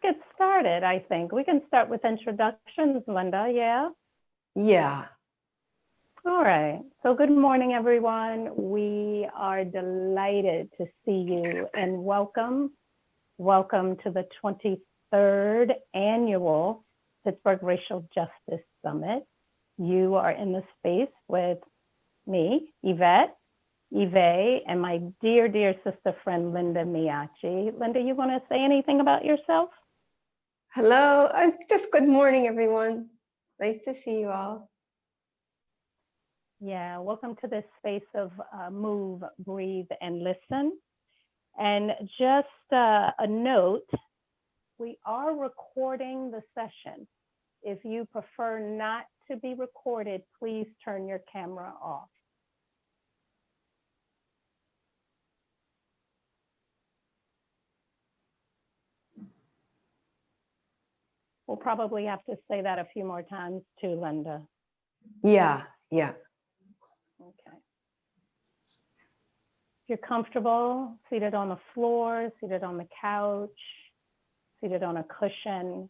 get started, I think. We can start with introductions, Linda, yeah? Yeah. All right. So good morning, everyone. We are delighted to see you and welcome. Welcome to the 23rd Annual Pittsburgh Racial Justice Summit. You are in the space with me, Yvette, and my dear, dear sister friend, Linda Meacci. Linda, you want to say anything about yourself? Hello. Just good morning, everyone. Nice to see you all. Yeah, welcome to this space of move, breathe, and listen. And just a note, we are recording the session. If you prefer not to be recorded, please turn your camera off. We'll probably have to say that a few more times too, Linda. Yeah. Okay. If you're comfortable, seated on the floor, seated on the couch, seated on a cushion,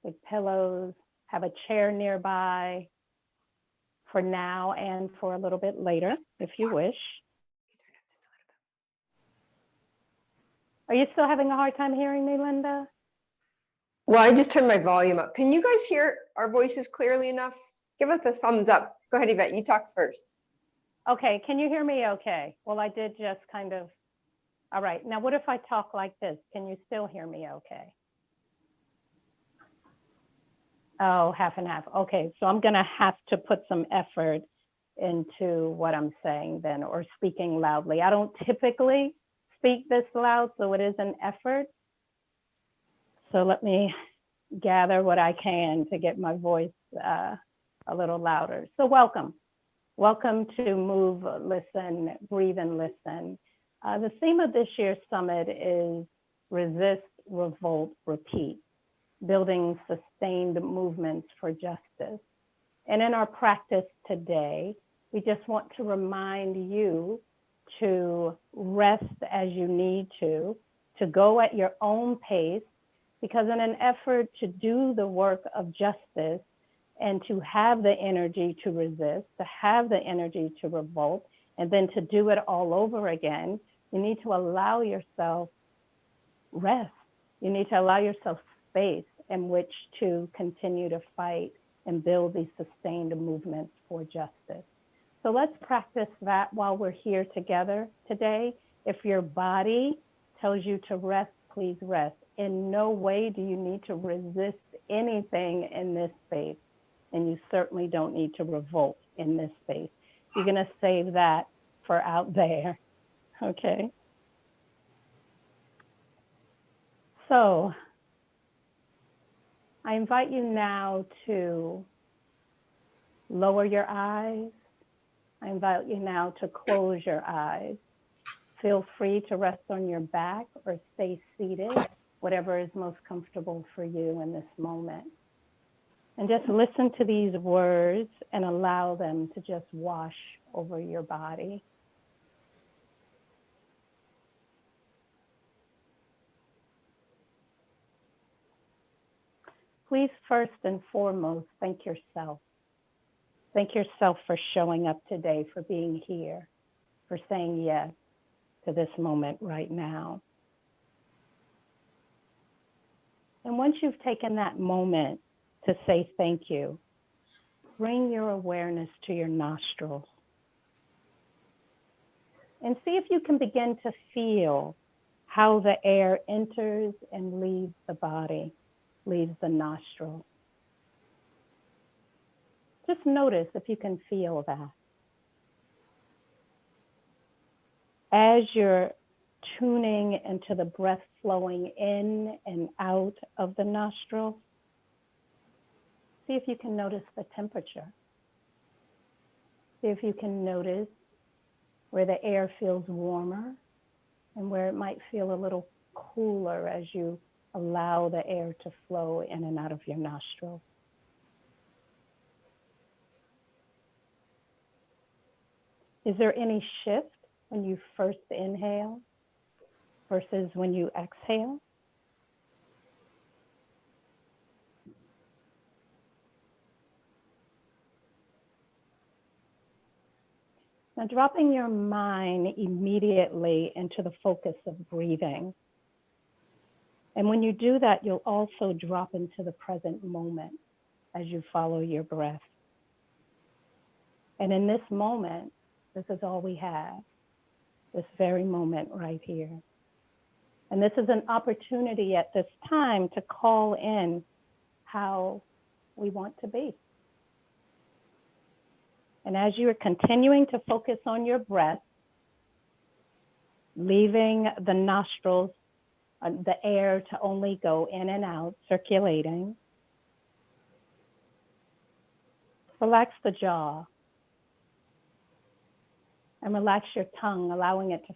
big pillows, have a chair nearby for now and for a little bit later, if you wish. Are you still having a hard time hearing me, Linda? Well, I just turned my volume up. Can you guys hear our voices clearly enough? Give us a thumbs up. Go ahead, Yvette. You talk first. Okay. Can you hear me okay? Well, I did just kind of. All right. Now, what if I talk like this? Can you still hear me okay? Oh, half and half. Okay. So I'm going to have to put some effort into what I'm saying then, or speaking loudly. I don't typically speak this loud, so it is an effort. So let me gather what I can to get my voice a little louder. So welcome. Welcome to Move, Listen, Breathe, and Listen. The theme of this year's summit is Resist, Revolt, Repeat, building sustained movements for justice. And in our practice today, we just want to remind you to rest as you need to go at your own pace, because in an effort to do the work of justice and to have the energy to resist, to have the energy to revolt, and then to do it all over again, you need to allow yourself rest. You need to allow yourself space in which to continue to fight and build these sustained movements for justice. So let's practice that while we're here together today. If your body tells you to rest, please rest. In no way do you need to resist anything in this space, and you certainly don't need to revolt in this space. You're going to save that for out there, okay? So I invite you now to lower your eyes. I invite you now to close your eyes. Feel free to rest on your back or stay seated, whatever is most comfortable for you in this moment. And just listen to these words and allow them to just wash over your body. Please, first and foremost, thank yourself. Thank yourself for showing up today, for being here, for saying yes to this moment right now. And once you've taken that moment to say thank you, bring your awareness to your nostrils and see if you can begin to feel how the air enters and leaves the body, leaves the nostril. Just notice if you can feel that. As you're tuning into the breath flowing in and out of the nostril, see if you can notice the temperature. See if you can notice where the air feels warmer and where it might feel a little cooler as you allow the air to flow in and out of your nostrils. Is there any shift when you first inhale versus when you exhale? Now, dropping your mind immediately into the focus of breathing. And when you do that, you'll also drop into the present moment as you follow your breath. And in this moment, this is all we have, this very moment right here. And this is an opportunity at this time to call in how we want to be. And as you are continuing to focus on your breath, leaving the nostrils, the air to only go in and out, circulating, relax the jaw and relax your tongue, allowing it to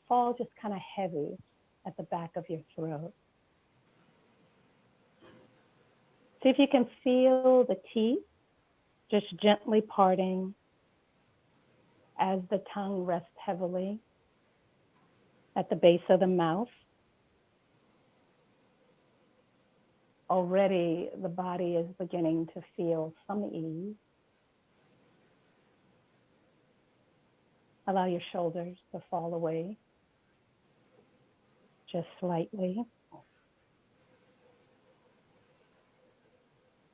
fall just kind of heavy at the back of your throat. See if you can feel the teeth just gently parting as the tongue rests heavily at the base of the mouth. Already the body is beginning to feel some ease. Allow your shoulders to fall away just slightly.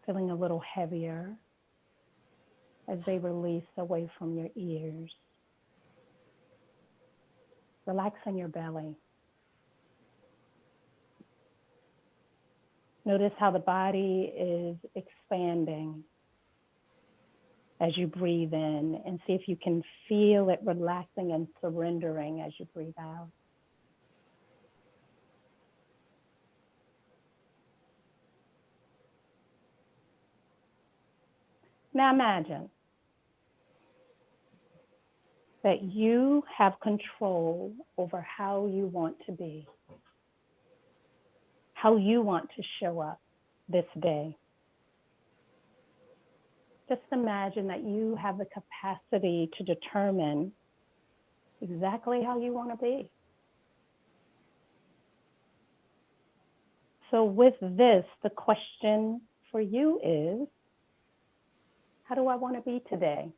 Feeling a little heavier as they release away from your ears. Relaxing your belly. Notice how the body is expanding as you breathe in, and see if you can feel it relaxing and surrendering as you breathe out. Now imagine that you have control over how you want to be, how you want to show up this day. Just imagine that you have the capacity to determine exactly how you want to be. So with this, the question for you is, how do I want to be today?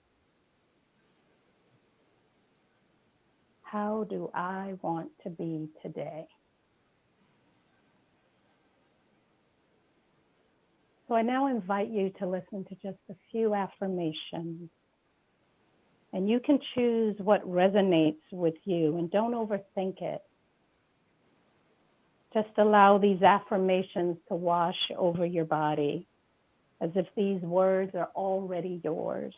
How do I want to be today? So I now invite you to listen to just a few affirmations. And you can choose what resonates with you, and don't overthink it. Just allow these affirmations to wash over your body as if these words are already yours.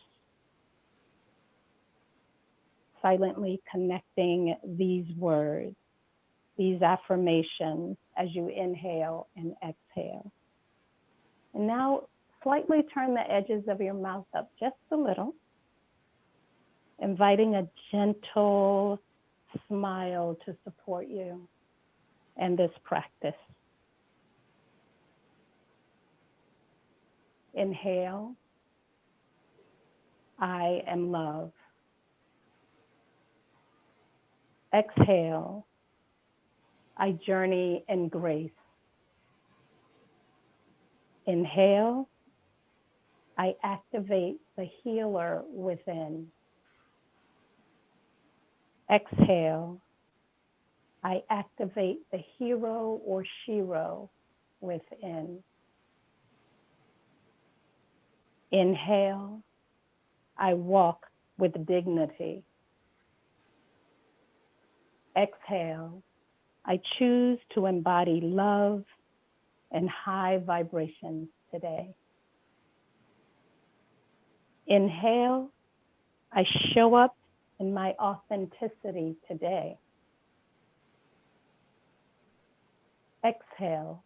Silently connecting these words, these affirmations, as you inhale and exhale. And now slightly turn the edges of your mouth up just a little, inviting a gentle smile to support you in this practice. Inhale, I am love. Exhale, I journey in grace. Inhale, I activate the healer within. Exhale, I activate the hero or shero within. Inhale, I walk with dignity. Exhale, I choose to embody love and high vibrations today. Inhale, I show up in my authenticity today. Exhale,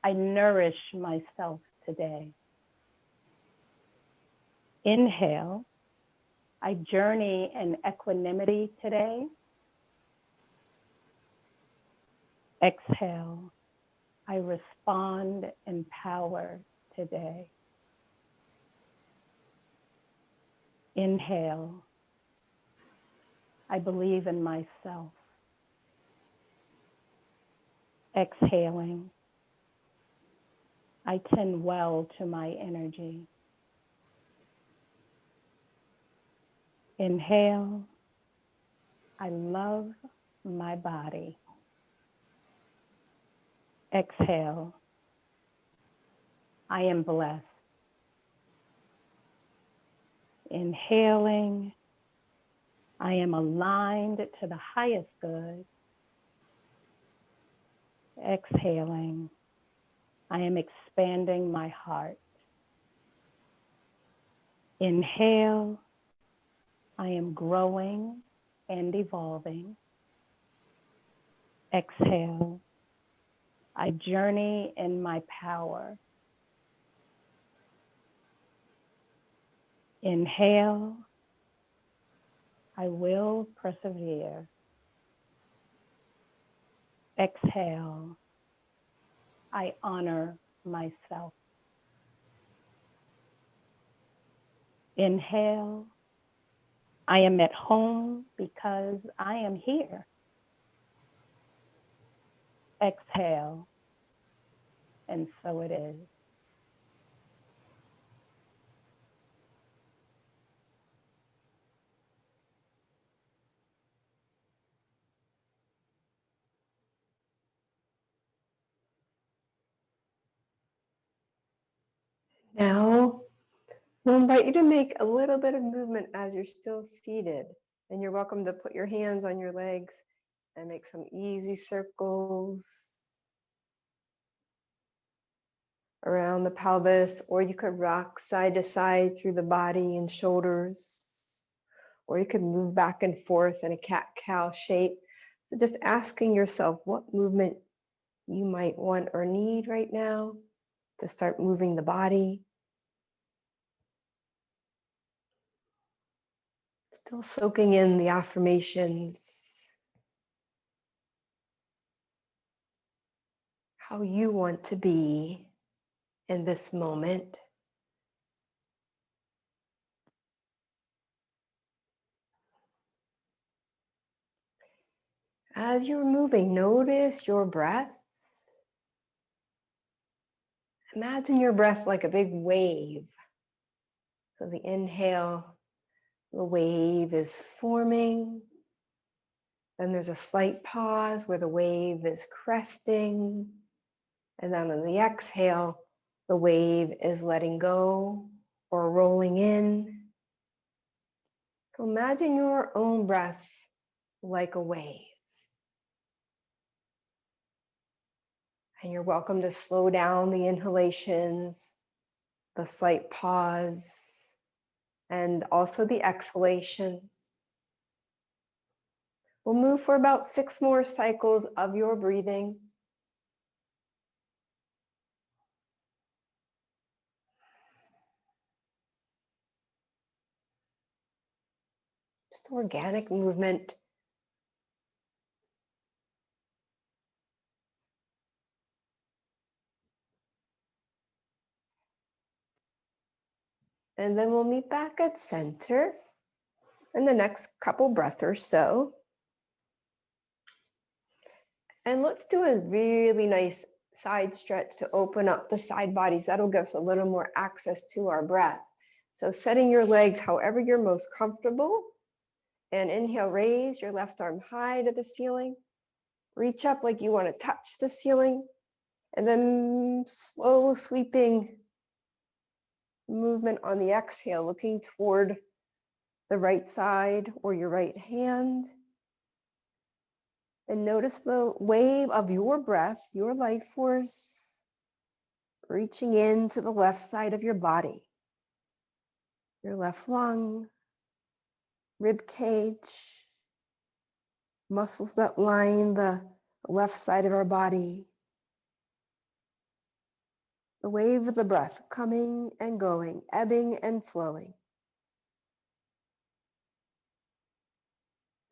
I nourish myself today. Inhale, I journey in equanimity today. Exhale, I respond in power today. Inhale, I believe in myself. Exhaling, I tend well to my energy. Inhale, I love my body. Exhale, I am blessed. Inhaling, I am aligned to the highest good. Exhaling, I am expanding my heart. Inhale, I am growing and evolving. Exhale, I journey in my power. Inhale, I will persevere. Exhale, I honor myself. Inhale, I am at home because I am here. Exhale, and so it is. Now, we'll invite you to make a little bit of movement as you're still seated. And you're welcome to put your hands on your legs and make some easy circles around the pelvis, or you could rock side to side through the body and shoulders, or you could move back and forth in a cat-cow shape. So just asking yourself what movement you might want or need right now to start moving the body. Still soaking in the affirmations, how you want to be in this moment. As you're moving, notice your breath. Imagine your breath like a big wave. So the inhale, the wave is forming. Then there's a slight pause where the wave is cresting. And then on the exhale, the wave is letting go or rolling in. So imagine your own breath like a wave. And you're welcome to slow down the inhalations, the slight pause, and also the exhalation. We'll move for about 6 more cycles of your breathing. Just organic movement. And then we'll meet back at center in the next couple breaths or so. And let's do a really nice side stretch to open up the side bodies. That'll give us a little more access to our breath. So setting your legs however you're most comfortable. And inhale, raise your left arm high to the ceiling. Reach up like you want to touch the ceiling. And then slow sweeping movement on the exhale, looking toward the right side or your right hand. And notice the wave of your breath, your life force, reaching into the left side of your body, your left lung, rib cage, muscles that line the left side of our body. The wave of the breath coming and going, ebbing and flowing.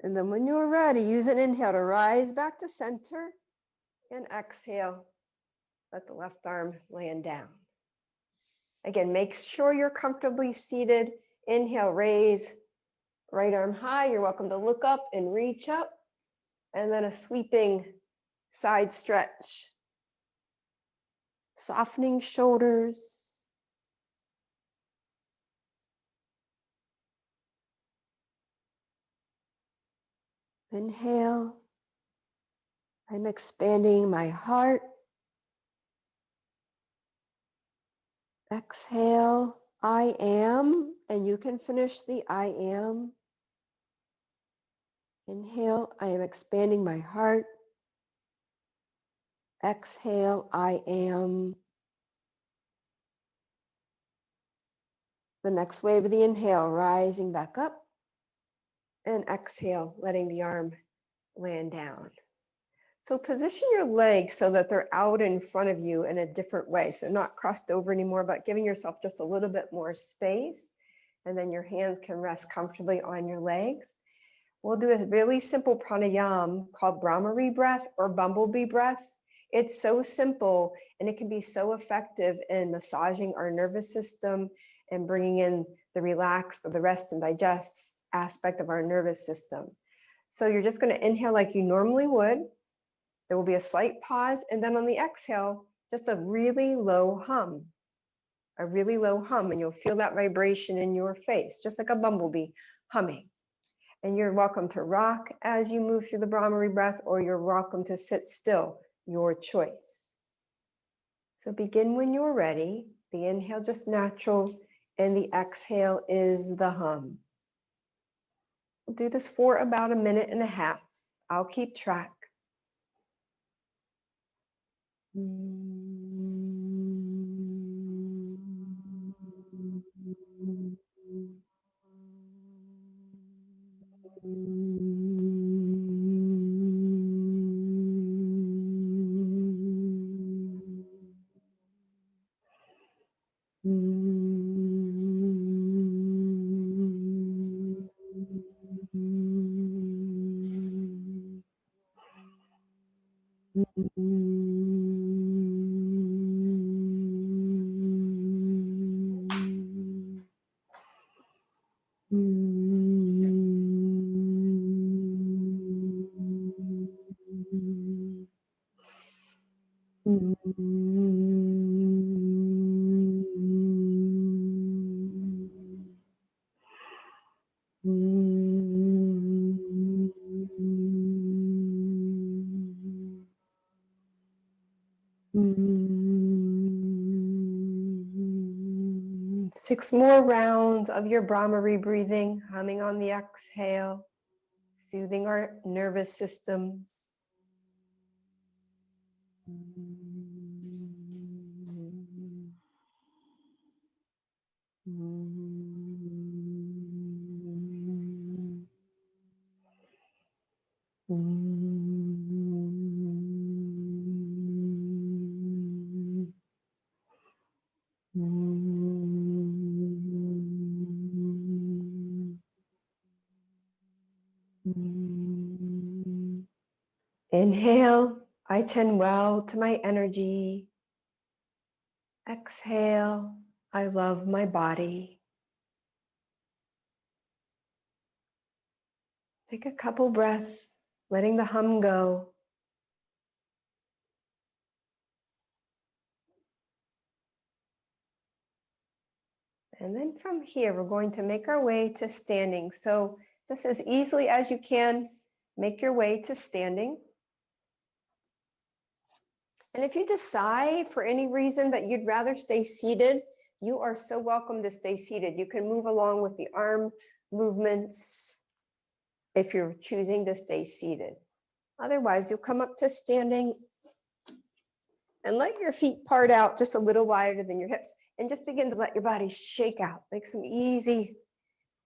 And then when you're ready, use an inhale to rise back to center, and exhale, let the left arm land down. Again, make sure you're comfortably seated. Inhale, raise, right arm high. You're welcome to look up and reach up. And then a sweeping side stretch. Softening shoulders. Inhale, I'm expanding my heart. Exhale, I am, and you can finish the I am. Inhale, I am expanding my heart. Exhale, I am. The next wave of the inhale, rising back up. And exhale, letting the arm land down. So position your legs so that they're out in front of you in a different way. So not crossed over anymore, but giving yourself just a little bit more space. And then your hands can rest comfortably on your legs. We'll do a really simple pranayama called Brahmari breath or bumblebee breath. It's so simple and it can be so effective in massaging our nervous system and bringing in the relax or the rest and digest aspect of our nervous system. So you're just going to inhale like you normally would. There will be a slight pause, and then on the exhale, just a really low hum. A really low hum, and you'll feel that vibration in your face, just like a bumblebee humming. And you're welcome to rock as you move through the Brahmari breath, or you're welcome to sit still, your choice. So begin when you're ready. The inhale just natural, and the exhale is the hum. We'll do this for about 1.5 minutes. I'll keep track. Six more rounds of your Brahmari breathing, humming on the exhale, soothing our nervous systems. Inhale, I tend well to my energy. Exhale, I love my body. Take a couple breaths, letting the hum go. And then from here, we're going to make our way to standing. So just as easily as you can, make your way to standing. And if you decide for any reason that you'd rather stay seated, you are so welcome to stay seated. You can move along with the arm movements if you're choosing to stay seated. Otherwise, you'll come up to standing and let your feet part out just a little wider than your hips and just begin to let your body shake out. Make some easy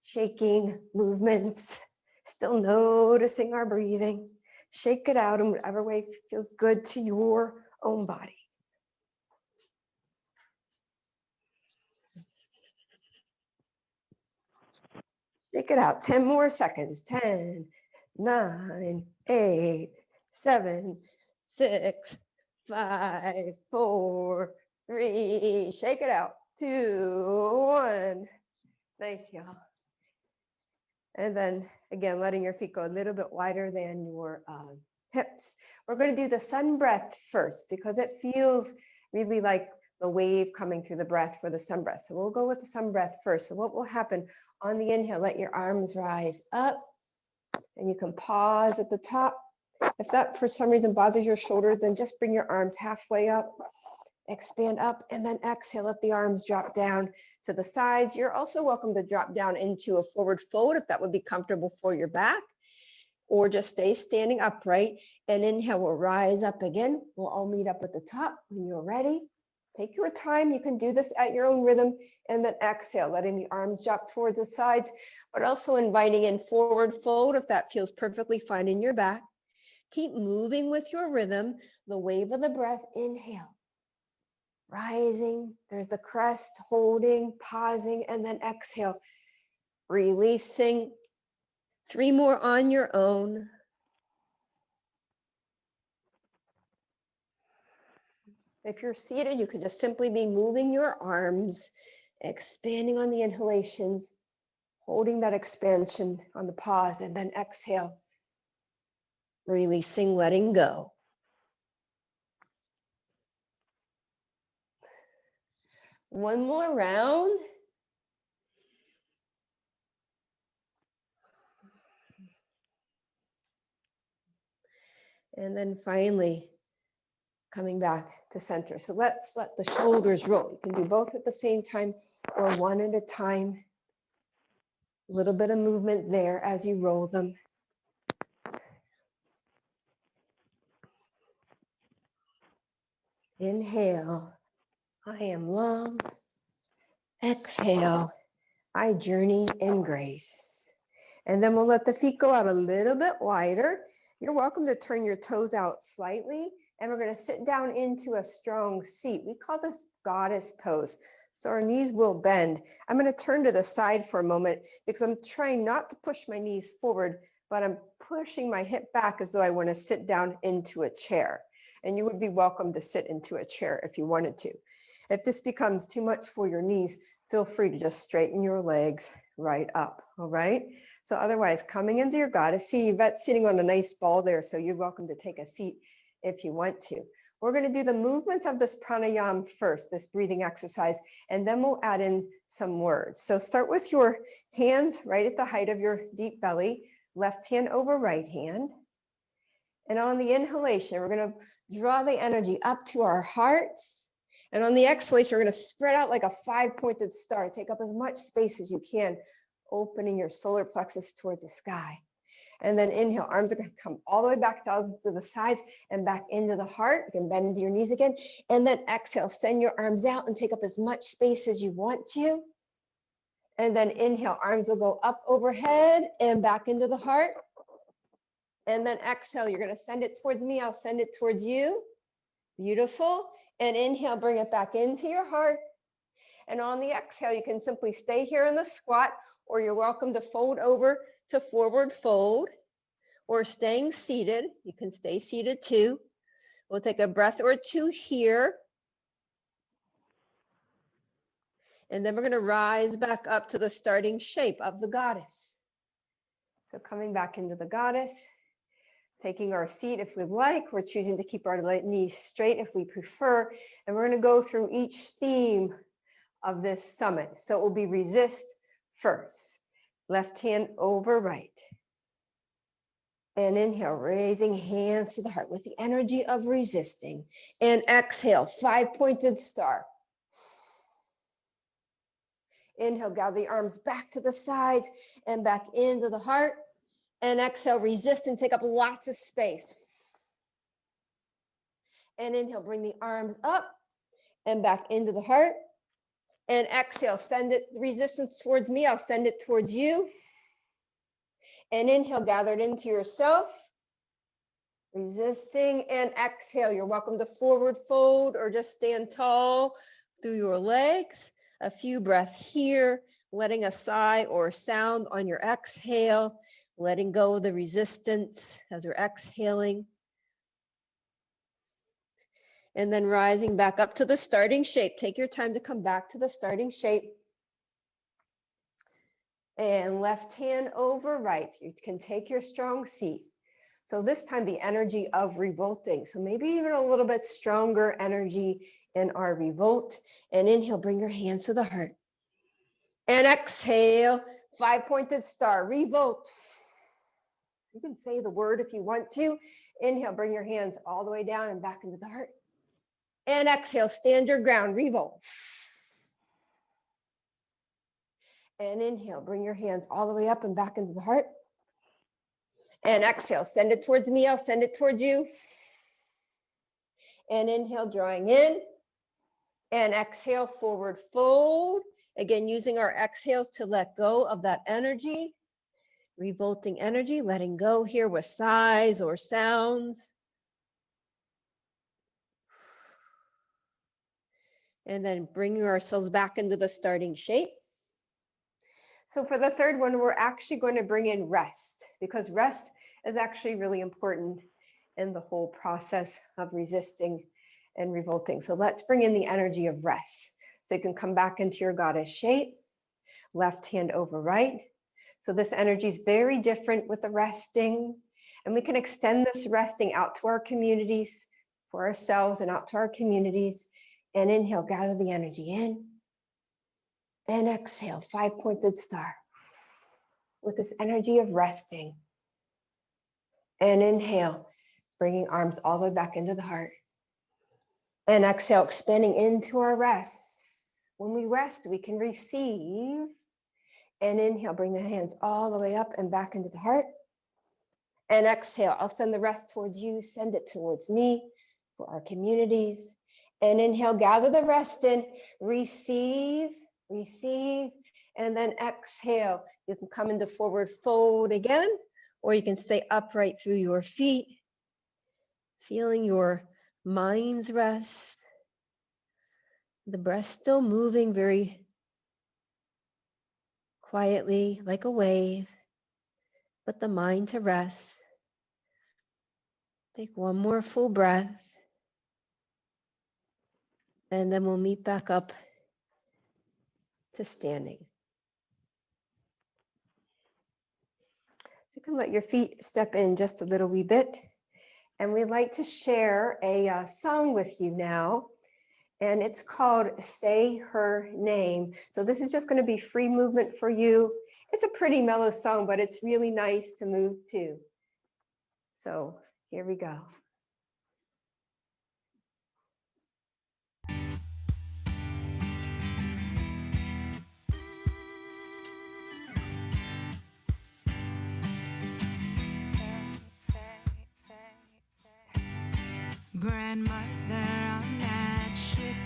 shaking movements, still noticing our breathing. Shake it out in whatever way feels good to your own body. Shake it out, 10 more seconds. 10, 9, 8, 7, 6, 5, 4, 3. Shake it out. 2, 1. Nice, y'all. And then again, letting your feet go a little bit wider than your hips. We're going to do the sun breath first because it feels really like the wave coming through the breath for the sun breath. So we'll go with the sun breath first. So what will happen on the inhale, let your arms rise up And you can pause at the top. If that for some reason bothers your shoulders, then just bring your arms halfway up, expand up, and then exhale, let the arms drop down to the sides. You're also welcome to drop down into a forward fold if that would be comfortable for your back, or just stay standing upright. And inhale, we'll rise up again. We'll all meet up at the top when you're ready. Take your time. You can do this at your own rhythm. And then exhale, letting the arms drop towards the sides, but also inviting in forward fold if that feels perfectly fine in your back. Keep moving with your rhythm, the wave of the breath. Inhale, rising. There's the crest, holding, pausing, and then exhale, releasing. 3 more on your own. If you're seated, you could just simply be moving your arms, expanding on the inhalations, holding that expansion on the pause, and then exhale, releasing, letting go. One more round. And then finally, coming back to center. So let's let the shoulders roll. You can do both at the same time or one at a time. A little bit of movement there as you roll them. Inhale, I am love. Exhale, I journey in grace. And then we'll let the feet go out a little bit wider. You're welcome to turn your toes out slightly. And we're going to sit down into a strong seat. We call this goddess pose. So our knees will bend. I'm going to turn to the side for a moment because I'm trying not to push my knees forward, but I'm pushing my hip back as though I want to sit down into a chair. And you would be welcome to sit into a chair if you wanted to. If this becomes too much for your knees, feel free to just straighten your legs right up, all right? So otherwise, coming into your goddess, see Yvette sitting on a nice ball there, so you're welcome to take a seat if you want to. We're going to do the movements of this pranayama first, this breathing exercise, and then we'll add in some words. So start with your hands right at the height of your deep belly, left hand over right hand. And on the inhalation, we're going to draw the energy up to our hearts. And on the exhalation, we're going to spread out like a 5-pointed star. Take up as much space as you can, opening your solar plexus towards the sky. And then inhale, arms are going to come all the way back down to the sides and back into the heart. You can bend into your knees again. And then exhale, send your arms out and take up as much space as you want to. And then inhale, arms will go up overhead and back into the heart. And then exhale, you're going to send it towards me. I'll send it towards you. Beautiful. And inhale, bring it back into your heart. And on the exhale, you can simply stay here in the squat, or you're welcome to fold over to forward fold, or staying seated. You can stay seated too. We'll take a breath or two here. And then we're going to rise back up to the starting shape of the goddess. So coming back into the goddess, taking our seat if we'd like. We're choosing to keep our knees straight if we prefer. And we're going to go through each theme of this summit. So it will be resist first. Left hand over right. And inhale, raising hands to the heart with the energy of resisting. And exhale, 5-pointed star. Inhale, gather the arms back to the sides and back into the heart. And exhale, resist and take up lots of space. And inhale, bring the arms up and back into the heart. And exhale, send it, resistance towards me. I'll send it towards you. And inhale, gather it into yourself. Resisting and exhale. You're welcome to forward fold or just stand tall through your legs. A few breaths here, letting a sigh or sound on your exhale, letting go of the resistance as you're exhaling. And then rising back up to the starting shape. Take your time to come back to the starting shape. And left hand over right. You can take your strong seat. So this time the energy of revolting. So maybe even a little bit stronger energy in our revolt. And inhale, bring your hands to the heart. And exhale, 5-pointed star, revolt. You can say the word if you want to. Inhale, bring your hands all the way down and back into the heart. And exhale, stand your ground, revolve. And inhale, bring your hands all the way up and back into the heart. And exhale, send it towards me, I'll send it towards you. And inhale, drawing in. And exhale, forward fold. Again, using our exhales to let go of that energy, revolting energy, letting go here with sighs or sounds. And then bringing ourselves back into the starting shape. So for the third one, we're actually going to bring in rest, because rest is actually really important in the whole process of resisting and revolting. So let's bring in the energy of rest. So you can come back into your goddess shape, left hand over right. So this energy is very different with the resting, and we can extend this resting out to our communities, for ourselves and out to our communities. And inhale, gather the energy in. And exhale, 5-pointed star with this energy of resting. And inhale, bringing arms all the way back into the heart. And exhale, expanding into our rest. When we rest, we can receive. And inhale, bring the hands all the way up and back into the heart. And exhale, I'll send the rest towards you, send it towards me for our communities. And inhale, gather the rest in, receive, receive, and then exhale. You can come into forward fold again, or you can stay upright through your feet, feeling your mind's rest. The breath still moving very quietly like a wave, but the mind to rest. Take one more full breath, and then we'll meet back up to standing. So you can let your feet step in just a little wee bit. And we'd like to share a song with you now. And it's called Say Her Name. So this is just going to be free movement for you. It's a pretty mellow song, but it's really nice to move to. So here we go. Grandmother on that ship,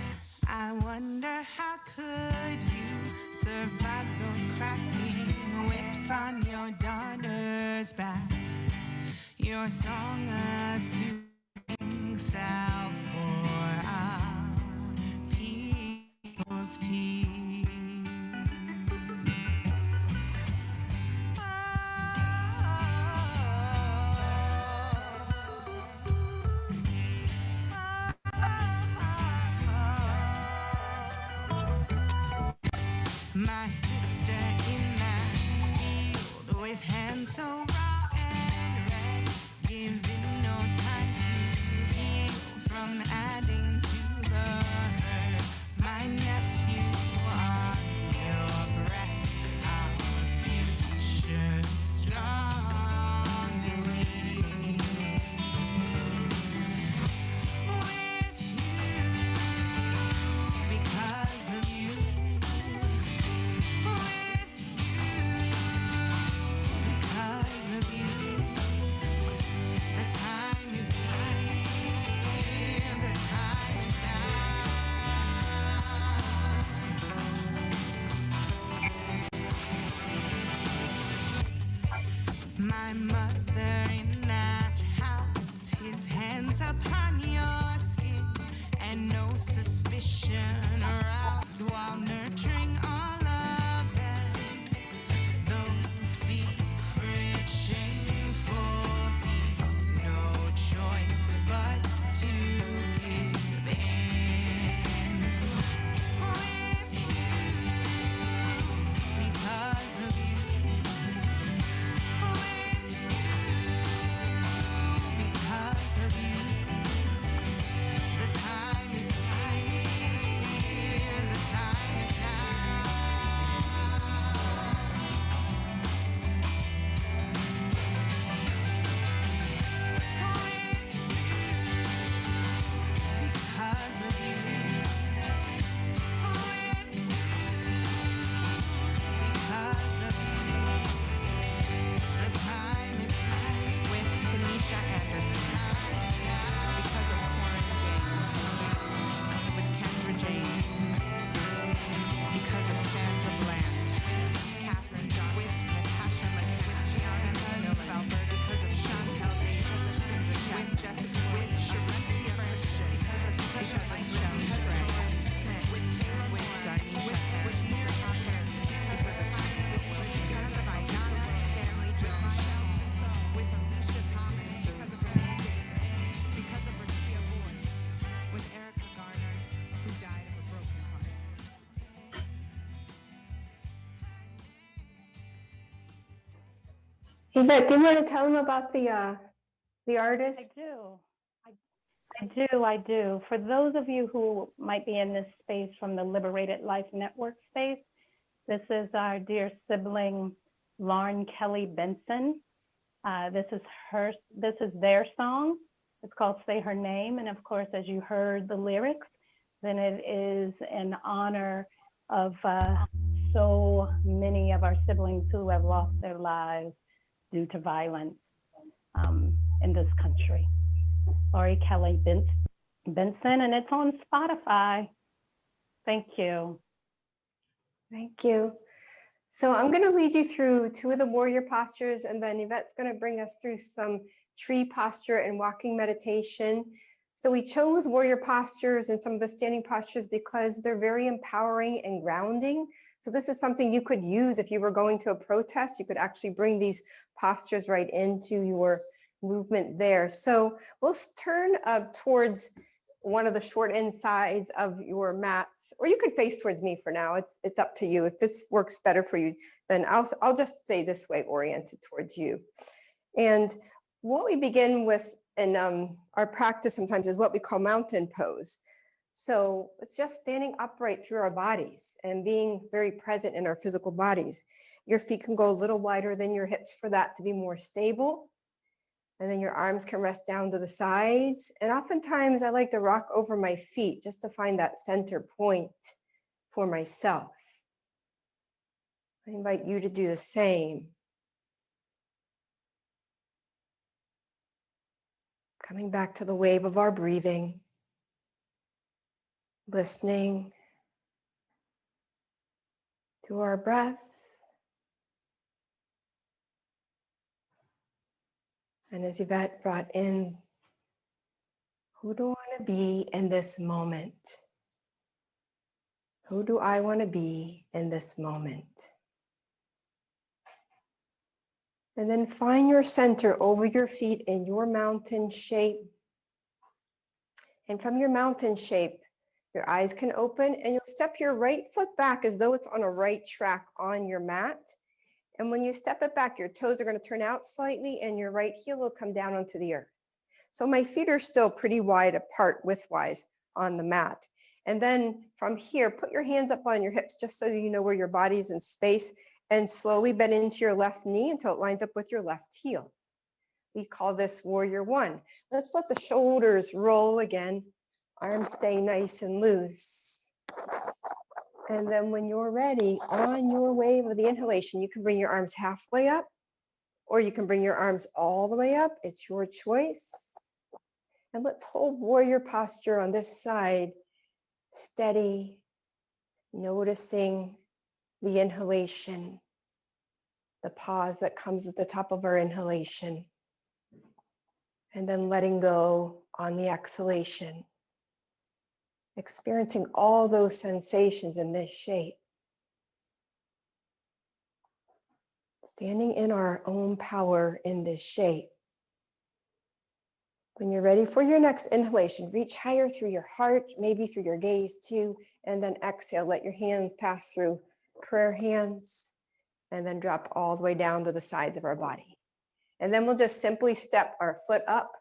I wonder how could you survive those cracking whips on your daughter's back? Your song a soothing salve for our people's tears. My sister in that field with hands so raw and red, giving no time to heal from adding to the hurt. My nephew on your breast, our future strongly. With you, because of you. My mother in that house, his hands upon your skin, and no suspicion aroused while nurturing all of them. Those secret, shameful deeds, no choice but to give in. With you, because of you. Yvette, do you want to tell them about the artist? I do. I do. For those of you who might be in this space from the Liberated Life Network space, this is our dear sibling, Lauren Kelly Benson. This is their song. It's called Say Her Name. And of course, as you heard the lyrics, then it is in honor of so many of our siblings who have lost their lives due to violence in this country. Lauren Kelly Benson, and it's on Spotify. Thank you. Thank you. So I'm going to lead you through 2 of the warrior postures, and then Yvette's going to bring us through some tree posture and walking meditation. So we chose warrior postures and some of the standing postures because they're very empowering and grounding. So this is something you could use if you were going to a protest. You could actually bring these postures right into your movement there. So we'll turn towards one of the short end sides of your mats, or you could face towards me for now. It's up to you. If this works better for you, then I'll just say this way, oriented towards you. And what we begin with in our practice sometimes is what we call mountain pose. So it's just standing upright through our bodies and being very present in our physical bodies. Your feet can go a little wider than your hips for that to be more stable. And then your arms can rest down to the sides. And oftentimes I like to rock over my feet just to find that center point for myself. I invite you to do the same. Coming back to the wave of our breathing, listening to our breath. And as Yvette brought in, who do I want to be in this moment? Who do I want to be in this moment? And then find your center over your feet in your mountain shape. And from your mountain shape, your eyes can open and you'll step your right foot back as though it's on a right track on your mat. And when you step it back, your toes are going to turn out slightly and your right heel will come down onto the earth. So my feet are still pretty wide apart widthwise on the mat. And then from here, put your hands up on your hips just so you know where your body's in space, and slowly bend into your left knee until it lines up with your left heel. We call this warrior 1. Let's let the shoulders roll again. Arms stay nice and loose. And then when you're ready, on your wave of the inhalation, you can bring your arms halfway up, or you can bring your arms all the way up. It's your choice. And let's hold warrior posture on this side, steady, noticing the inhalation, the pause that comes at the top of our inhalation, and then letting go on the exhalation. Experiencing all those sensations in this shape. Standing in our own power in this shape. When you're ready for your next inhalation, reach higher through your heart, maybe through your gaze too, and then exhale. Let your hands pass through prayer hands, and then drop all the way down to the sides of our body. And then we'll just simply step our foot up.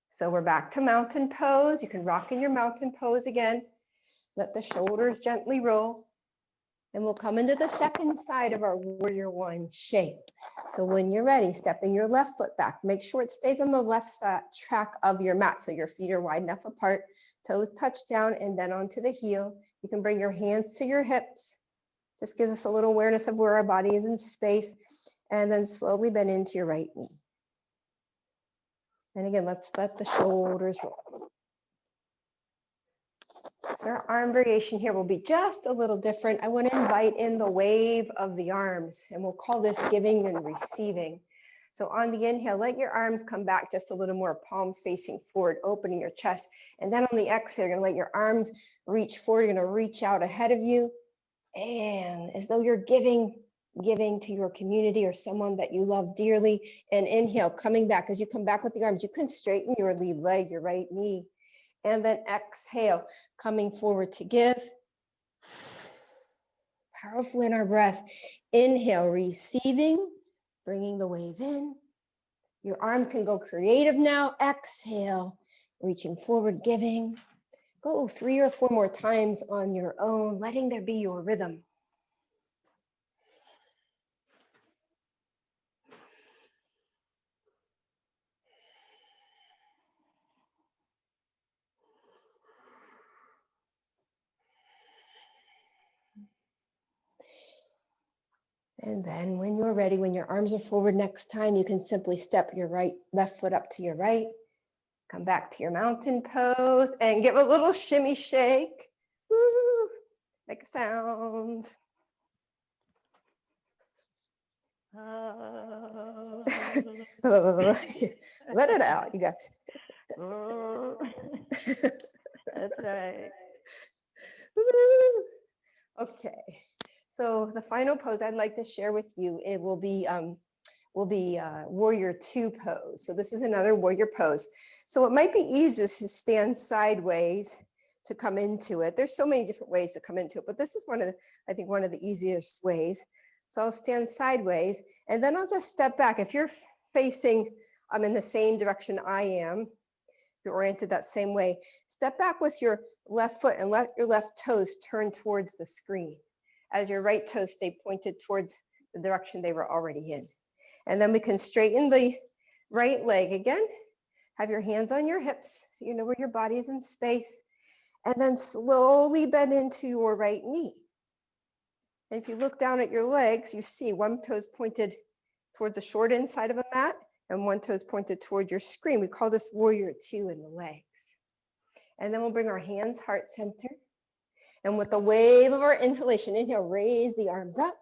So we're back to mountain pose. You can rock in your mountain pose again. Let the shoulders gently roll. And we'll come into the second side of our warrior 1 shape. So when you're ready, stepping your left foot back. Make sure it stays on the left side track of your mat so your feet are wide enough apart. Toes touch down and then onto the heel. You can bring your hands to your hips. Just gives us a little awareness of where our body is in space. And then slowly bend into your right knee. And again, let's let the shoulders roll. So our arm variation here will be just a little different. I want to invite in the wave of the arms, and we'll call this giving and receiving. So on the inhale, let your arms come back just a little more, palms facing forward, opening your chest. And then on the exhale, you're going to let your arms reach forward. You're going to reach out ahead of you. And as though you're giving to your community or someone that you love dearly. And inhale, coming back. As you come back with the arms, you can straighten your lead leg, your right knee. And then exhale, coming forward to give. Powerful in our breath. Inhale, receiving bringing the wave in. Your arms can go creative now. Exhale, reaching forward, giving. Go 3 or 4 more times on your own, letting there be your rhythm. And then when you're ready, when your arms are forward next time, you can simply step your left foot up to your right, come back to your mountain pose and give a little shimmy shake. Woo, make a sound. Let it out, you guys. That's right. Okay, so the final pose I'd like to share with you, it will be warrior 2 pose. So this is another warrior pose. So what might be easy is to stand sideways to come into it. There's so many different ways to come into it, but this is I think one of the easiest ways. So I'll stand sideways and then I'll just step back. If you're facing in the same direction I am, if you're oriented that same way, step back with your left foot and let your left toes turn towards the screen as your right toes stay pointed towards the direction they were already in. And then we can straighten the right leg again. Have your hands on your hips so you know where your body is in space. And then slowly bend into your right knee. And if you look down at your legs, you see one toe's pointed towards the short inside of a mat and one toe's pointed toward your screen. We call this warrior 2 in the legs. And then we'll bring our hands heart center. And with the wave of our inhalation, inhale, raise the arms up.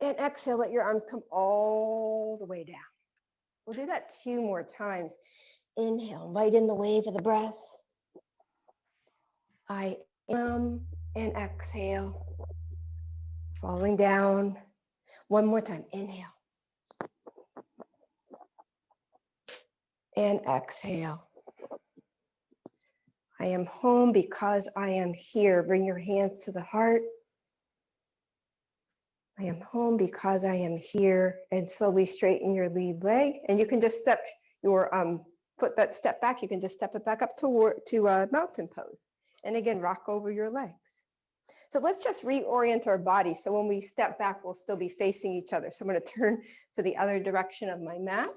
And exhale, let your arms come all the way down. We'll do that 2 more times. Inhale, invite in the wave of the breath. I am, and exhale, falling down. One more time, inhale. And exhale. I am home because I am here. Bring your hands to the heart. I am home because I am here. And slowly straighten your lead leg. And you can just step your foot that step back. You can just step it back up to a mountain pose. And again, rock over your legs. So let's just reorient our body. So when we step back, we'll still be facing each other. So I'm going to turn to the other direction of my mat.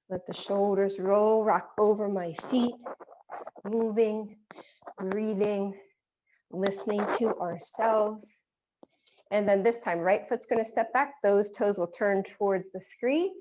Let the shoulders roll, rock over my feet, moving, breathing, listening to ourselves. And then this time, right foot's going to step back. Those toes will turn towards the screen.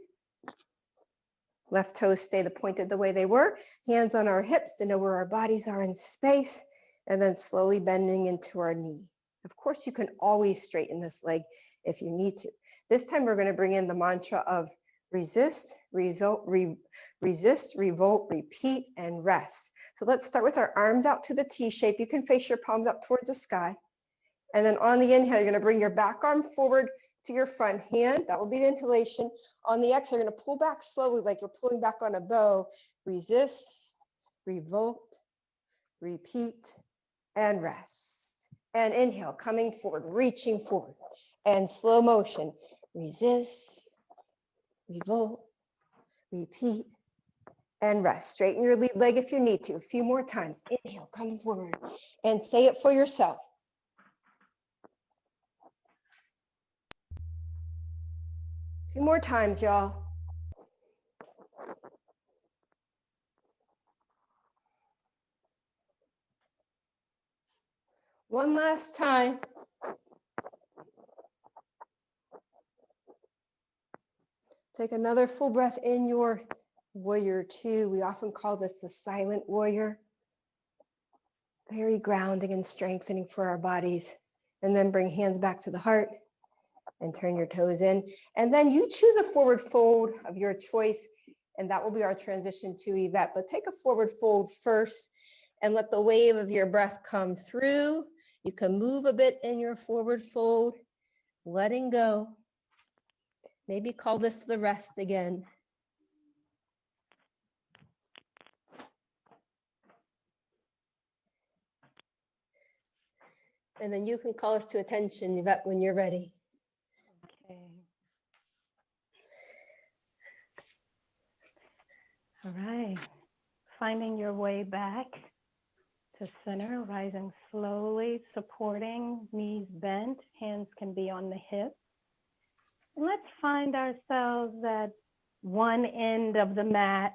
Left toes stay pointed the way they were. Hands on our hips to know where our bodies are in space. And then slowly bending into our knee. Of course, you can always straighten this leg if you need to. This time, we're going to bring in the mantra of resist, resist, revolt, repeat, and rest. So let's start with our arms out to the T shape. You can face your palms up towards the sky. And then on the inhale, you're going to bring your back arm forward to your front hand. That will be the inhalation. On the exhale, you're going to pull back slowly like you're pulling back on a bow. Resist, revolt, repeat, and rest. And inhale, coming forward, reaching forward. And slow motion, resist, revolt, repeat, and rest. Straighten your lead leg if you need to. A few more times. Inhale, come forward, and say it for yourself. Two more times, y'all. One last time. Take another full breath in your warrior 2. We often call this the silent warrior. Very grounding and strengthening for our bodies. And then bring hands back to the heart and turn your toes in. And then you choose a forward fold of your choice, and that will be our transition to Yvette. But take a forward fold first and let the wave of your breath come through. You can move a bit in your forward fold, letting go. Maybe call this the rest again. And then you can call us to attention, Yvette, when you're ready. Okay. All right. Finding your way back to center, rising slowly, supporting, knees bent, hands can be on the hips. And let's find ourselves at one end of the mat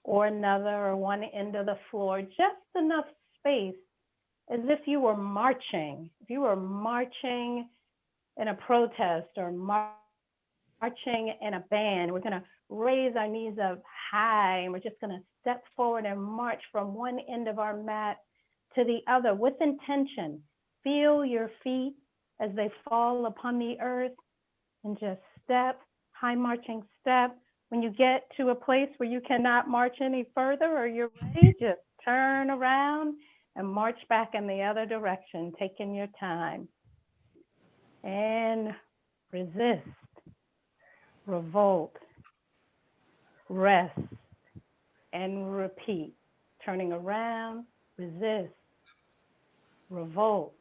or another, or one end of the floor, just enough space as if you were marching. If you were marching in a protest or marching in a band, we're going to raise our knees up high and we're just going to step forward and march from one end of our mat to the other with intention. Feel your feet as they fall upon the earth and just step, high marching step. When you get to a place where you cannot march any further or you're ready, just turn around and march back in the other direction, taking your time. And resist, revolt, rest, and repeat. Turning around, resist, revolt,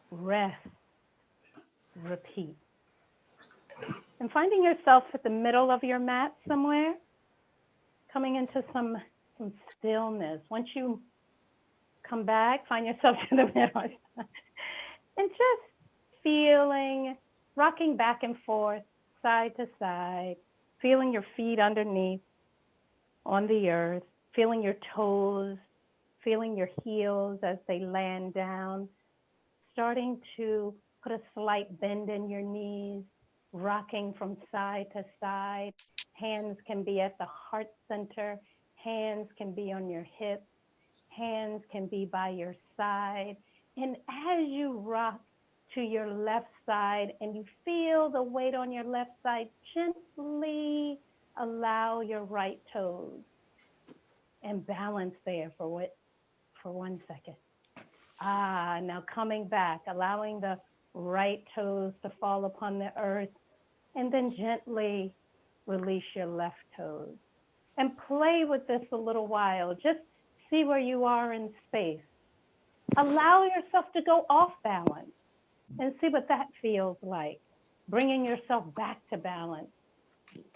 rest, repeat. And finding yourself at the middle of your mat somewhere, coming into some stillness. Once you come back, find yourself in the middle and just feeling, rocking back and forth, side to side, feeling your feet underneath on the earth, feeling your toes, feeling your heels as they land down, starting to put a slight bend in your knees, rocking from side to side. Hands can be at the heart center. Hands can be on your hips. Hands can be by your side. And as you rock to your left side and you feel the weight on your left side, gently allow your right toes and balance there for 1 second. Now coming back, allowing the right toes to fall upon the earth, and then gently release your left toes. And play with this a little while. Just see where you are in space. Allow yourself to go off balance and see what that feels like. Bringing yourself back to balance.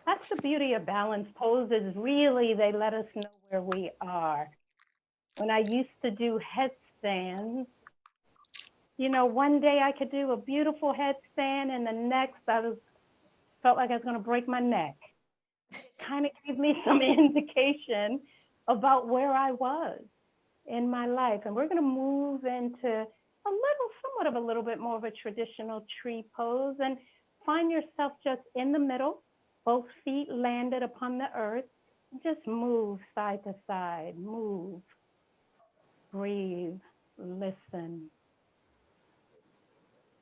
That's the beauty of balance poses. Really, they let us know where we are. When I used to do headstands, you know, one day I could do a beautiful headstand and the next felt like I was going to break my neck. It kind of gave me some indication about where I was in my life. And we're going to move into somewhat of a little bit more of a traditional tree pose, and find yourself just in the middle, both feet landed upon the earth. Just move side to side, move, breathe, listen.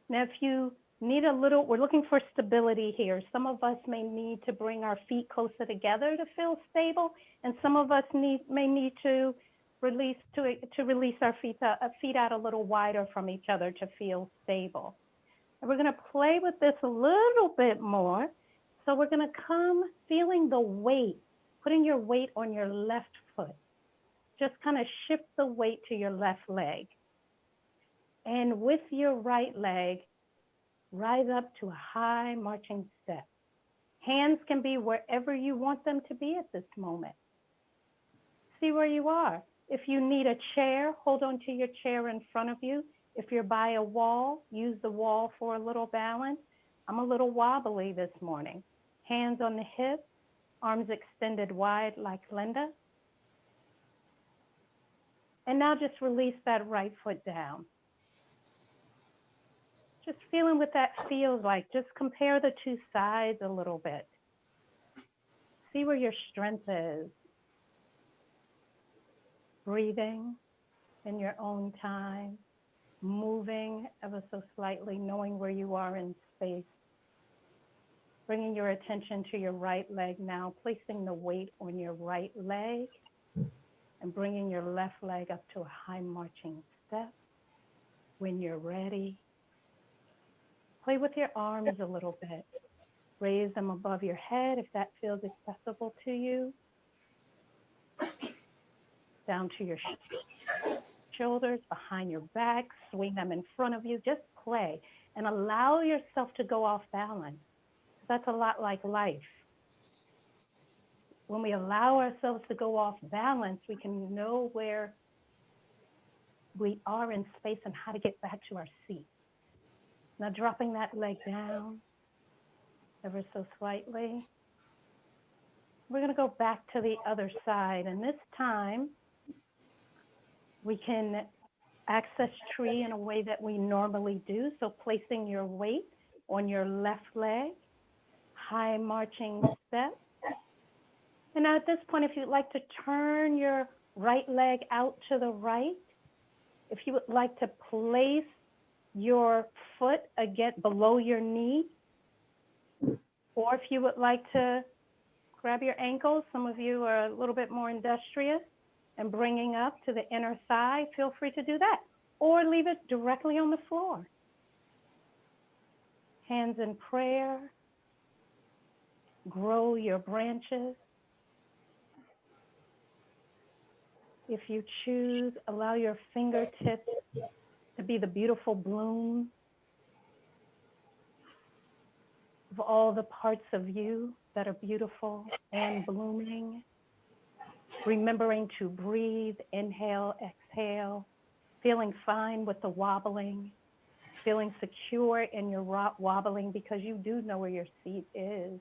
Now, if you need we're looking for stability here. Some of us may need to bring our feet closer together to feel stable, and some of us may need to release our feet out a little wider from each other to feel stable. And we're going to play with this a little bit more. So we're going to come feeling the weight, putting your weight on your left foot. Just kind of shift the weight to your left leg. And with your right leg, rise up to a high marching step. Hands can be wherever you want them to be at this moment. See where you are. If you need a chair, hold on to your chair in front of you. If you're by a wall, use the wall for a little balance. I'm a little wobbly this morning. Hands on the hips, arms extended wide like Linda. And now just release that right foot down. Just feeling what that feels like. Just compare the two sides a little bit. See where your strength is. Breathing in your own time, moving ever so slightly, knowing where you are in space. Bringing your attention to your right leg now, placing the weight on your right leg and bringing your left leg up to a high marching step. When you're ready, play with your arms a little bit. Raise them above your head if that feels accessible to you. Down to your shoulders, behind your back, swing them in front of you. Just play and allow yourself to go off balance. That's a lot like life. when we allow ourselves to go off balance, we can know where we are in space and how to get back to our seat. Now dropping that leg down ever so slightly. We're going to go back to the other side, and this time we can access tree in a way that we normally do. So placing your weight on your left leg, high marching step. And now at this point, if you'd like to turn your right leg out to the right, if you would like to place your foot again below your knee, or if you would like to grab your ankles, some of you are a little bit more industrious, and bringing up to the inner thigh, feel free to do that. Or leave it directly on the floor. Hands in prayer. Grow your branches. If you choose, allow your fingertips to be the beautiful bloom of all the parts of you that are beautiful and blooming. Remembering to breathe, inhale, exhale, feeling fine with the wobbling, feeling secure in your wobbling because you do know where your seat is.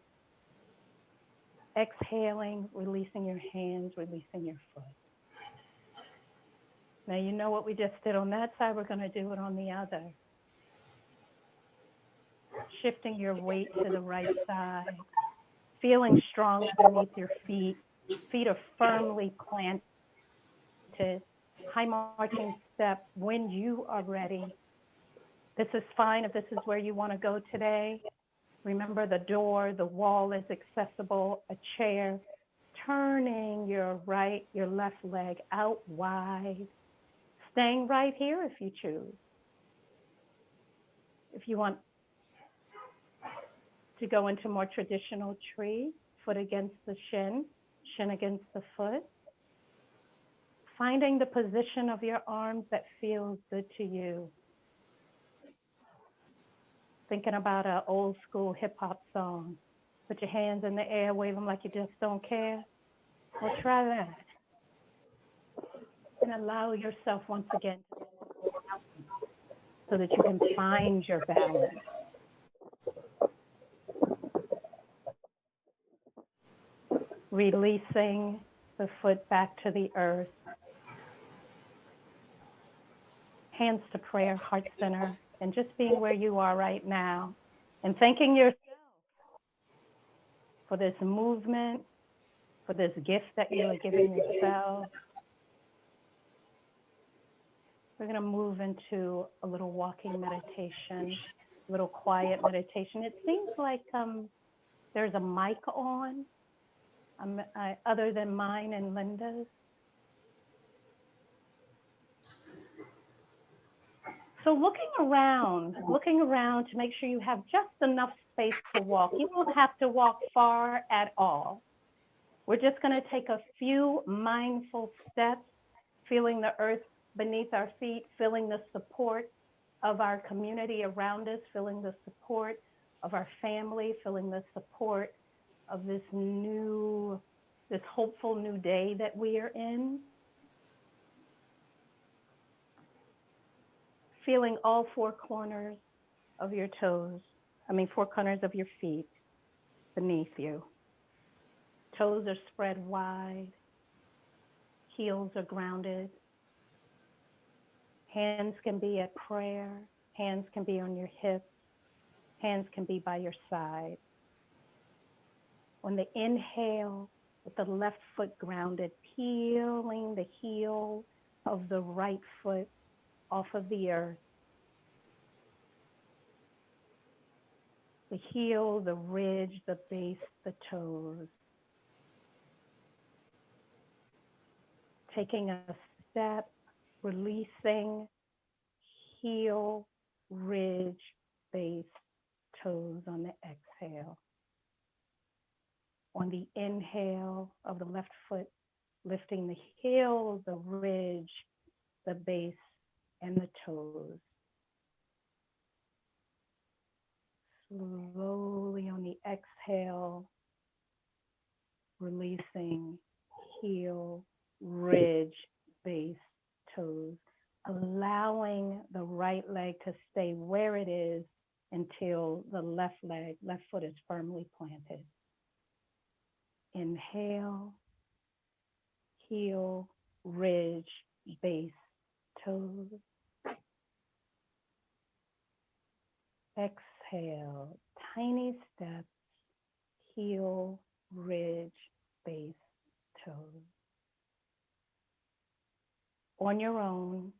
Exhaling, releasing your hands, releasing your foot. Now you know what we just did on that side, we're going to do it on the other. Shifting your weight to the right side, feeling strong underneath your feet. Feet are firmly planted, high marching step when you are ready. This is fine if this is where you want to go today. Remember the door, the wall is accessible, a chair. Turning your left leg out wide. Staying right here if you choose. If you want to go into more traditional tree, foot against the shin, shin against the foot. Finding the position of your arms that feels good to you. Thinking about an old school hip hop song. Put your hands in the air, wave them like you just don't care. Well, try that. And allow yourself once again so that you can find your balance. Releasing the foot back to the earth. Hands to prayer, heart center, and just being where you are right now. And thanking yourself for this movement, for this gift that you are giving yourself. We're going to move into a little walking meditation, a little quiet meditation. It seems like there's a mic on, other than mine and Linda's. So looking around to make sure you have just enough space to walk. You don't have to walk far at all. We're just going to take a few mindful steps, feeling the earth beneath our feet, feeling the support of our community around us, feeling the support of our family, feeling the support of this hopeful new day that we are in. Feeling all four corners of your four corners of your feet beneath you. Toes are spread wide. Heels are grounded. Hands can be at prayer. Hands can be on your hips. Hands can be by your side. On the inhale, with the left foot grounded, peeling the heel of the right foot off of the earth. The heel, the ridge, the base, the toes. Taking a step, releasing, heel, ridge, base, toes on the exhale. On the inhale of the left foot, lifting the heel, the ridge, the base, and the toes. Slowly on the exhale, releasing heel, ridge, base, toes, allowing the right leg to stay where it is until the left foot is firmly planted. Inhale, heel, ridge, base, toes. Exhale, tiny steps, heel, ridge, base, toes. On your own,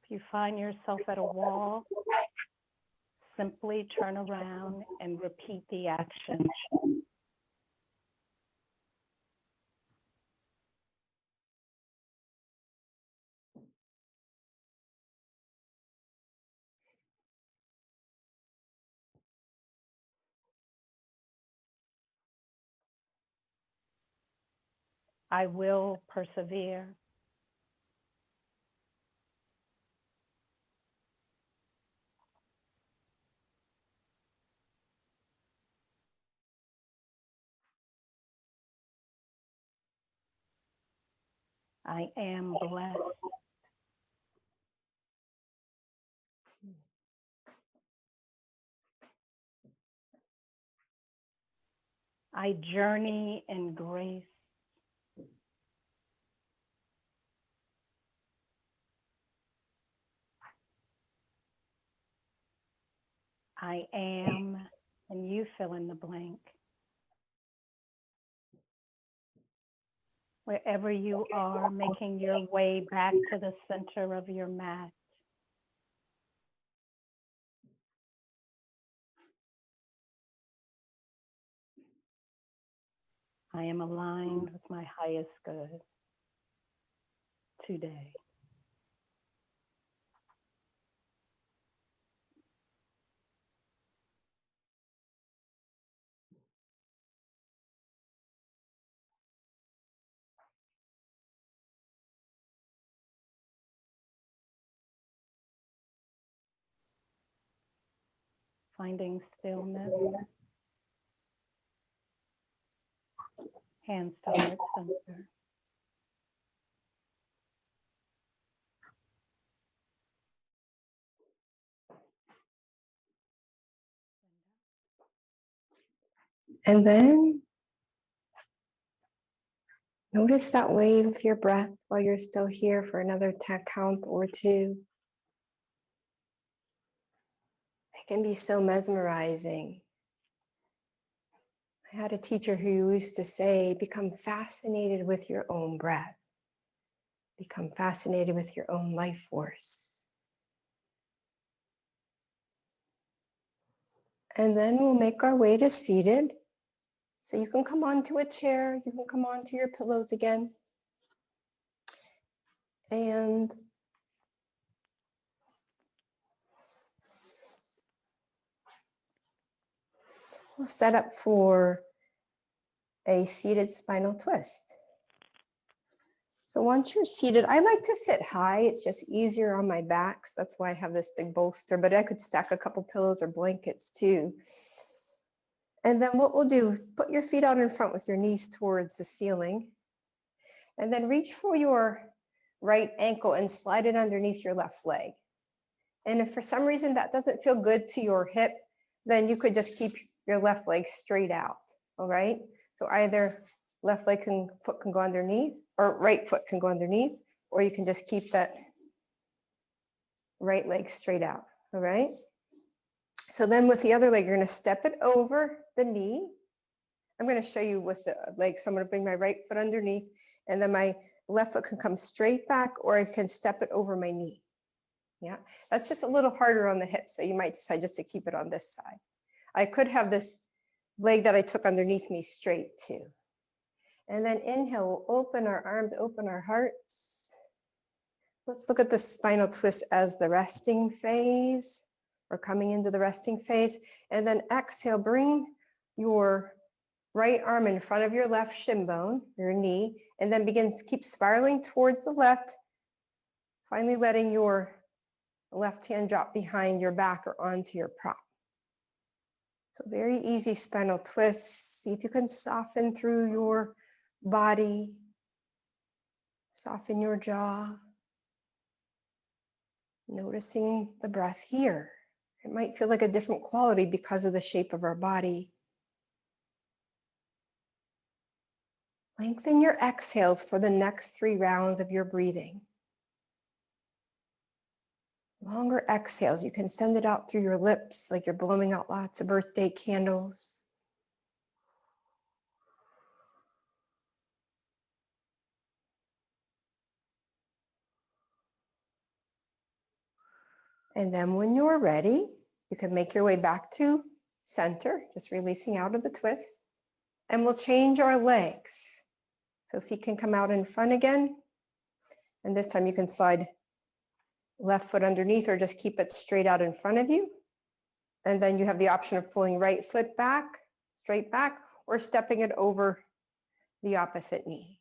if you find yourself at a wall, simply turn around and repeat the action. I will persevere. I am blessed. I journey in grace. I am, and you fill in the blank. Wherever you are, making your way back to the center of your mat. I am aligned with my highest good today. Finding stillness. Hands to heart center. And then notice that wave of your breath while you're still here for another count or two. It can be so mesmerizing. I had a teacher who used to say, become fascinated with your own breath. Become fascinated with your own life force. And then we'll make our way to seated. So you can come onto a chair, you can come onto your pillows again. And we'll set up for a seated spinal twist. So once you're seated, I like to sit high. It's just easier on my back. So that's why I have this big bolster, but I could stack a couple pillows or blankets too. And then what we'll do, put your feet out in front with your knees towards the ceiling. And then reach for your right ankle and slide it underneath your left leg. And if for some reason that doesn't feel good to your hip, then you could just keep your left leg straight out, all right? So either left leg foot can go underneath, or right foot can go underneath, or you can just keep that right leg straight out, all right? So then with the other leg, you're gonna step it over the knee. I'm gonna show you with the leg, so I'm gonna bring my right foot underneath, and then my left foot can come straight back, or I can step it over my knee. Yeah, that's just a little harder on the hip, so you might decide just to keep it on this side. I could have this leg that I took underneath me straight too. And then inhale, we'll open our arms, open our hearts. Let's look at the spinal twist as the resting phase. We're coming into the resting phase. And then exhale, bring your right arm in front of your left shin bone, your knee, and then keep spiraling towards the left, finally letting your left hand drop behind your back or onto your prop. So very easy spinal twists. See if you can soften through your body, soften your jaw, noticing the breath here. It might feel like a different quality because of the shape of our body. Lengthen your exhales for the next 3 rounds of your breathing. Longer exhales, you can send it out through your lips like you're blowing out lots of birthday candles. And then when you're ready, you can make your way back to center, just releasing out of the twist. And we'll change our legs. So feet can come out in front again. And this time you can slide left foot underneath or just keep it straight out in front of you. And then you have the option of pulling right foot back, straight back, or stepping it over the opposite knee.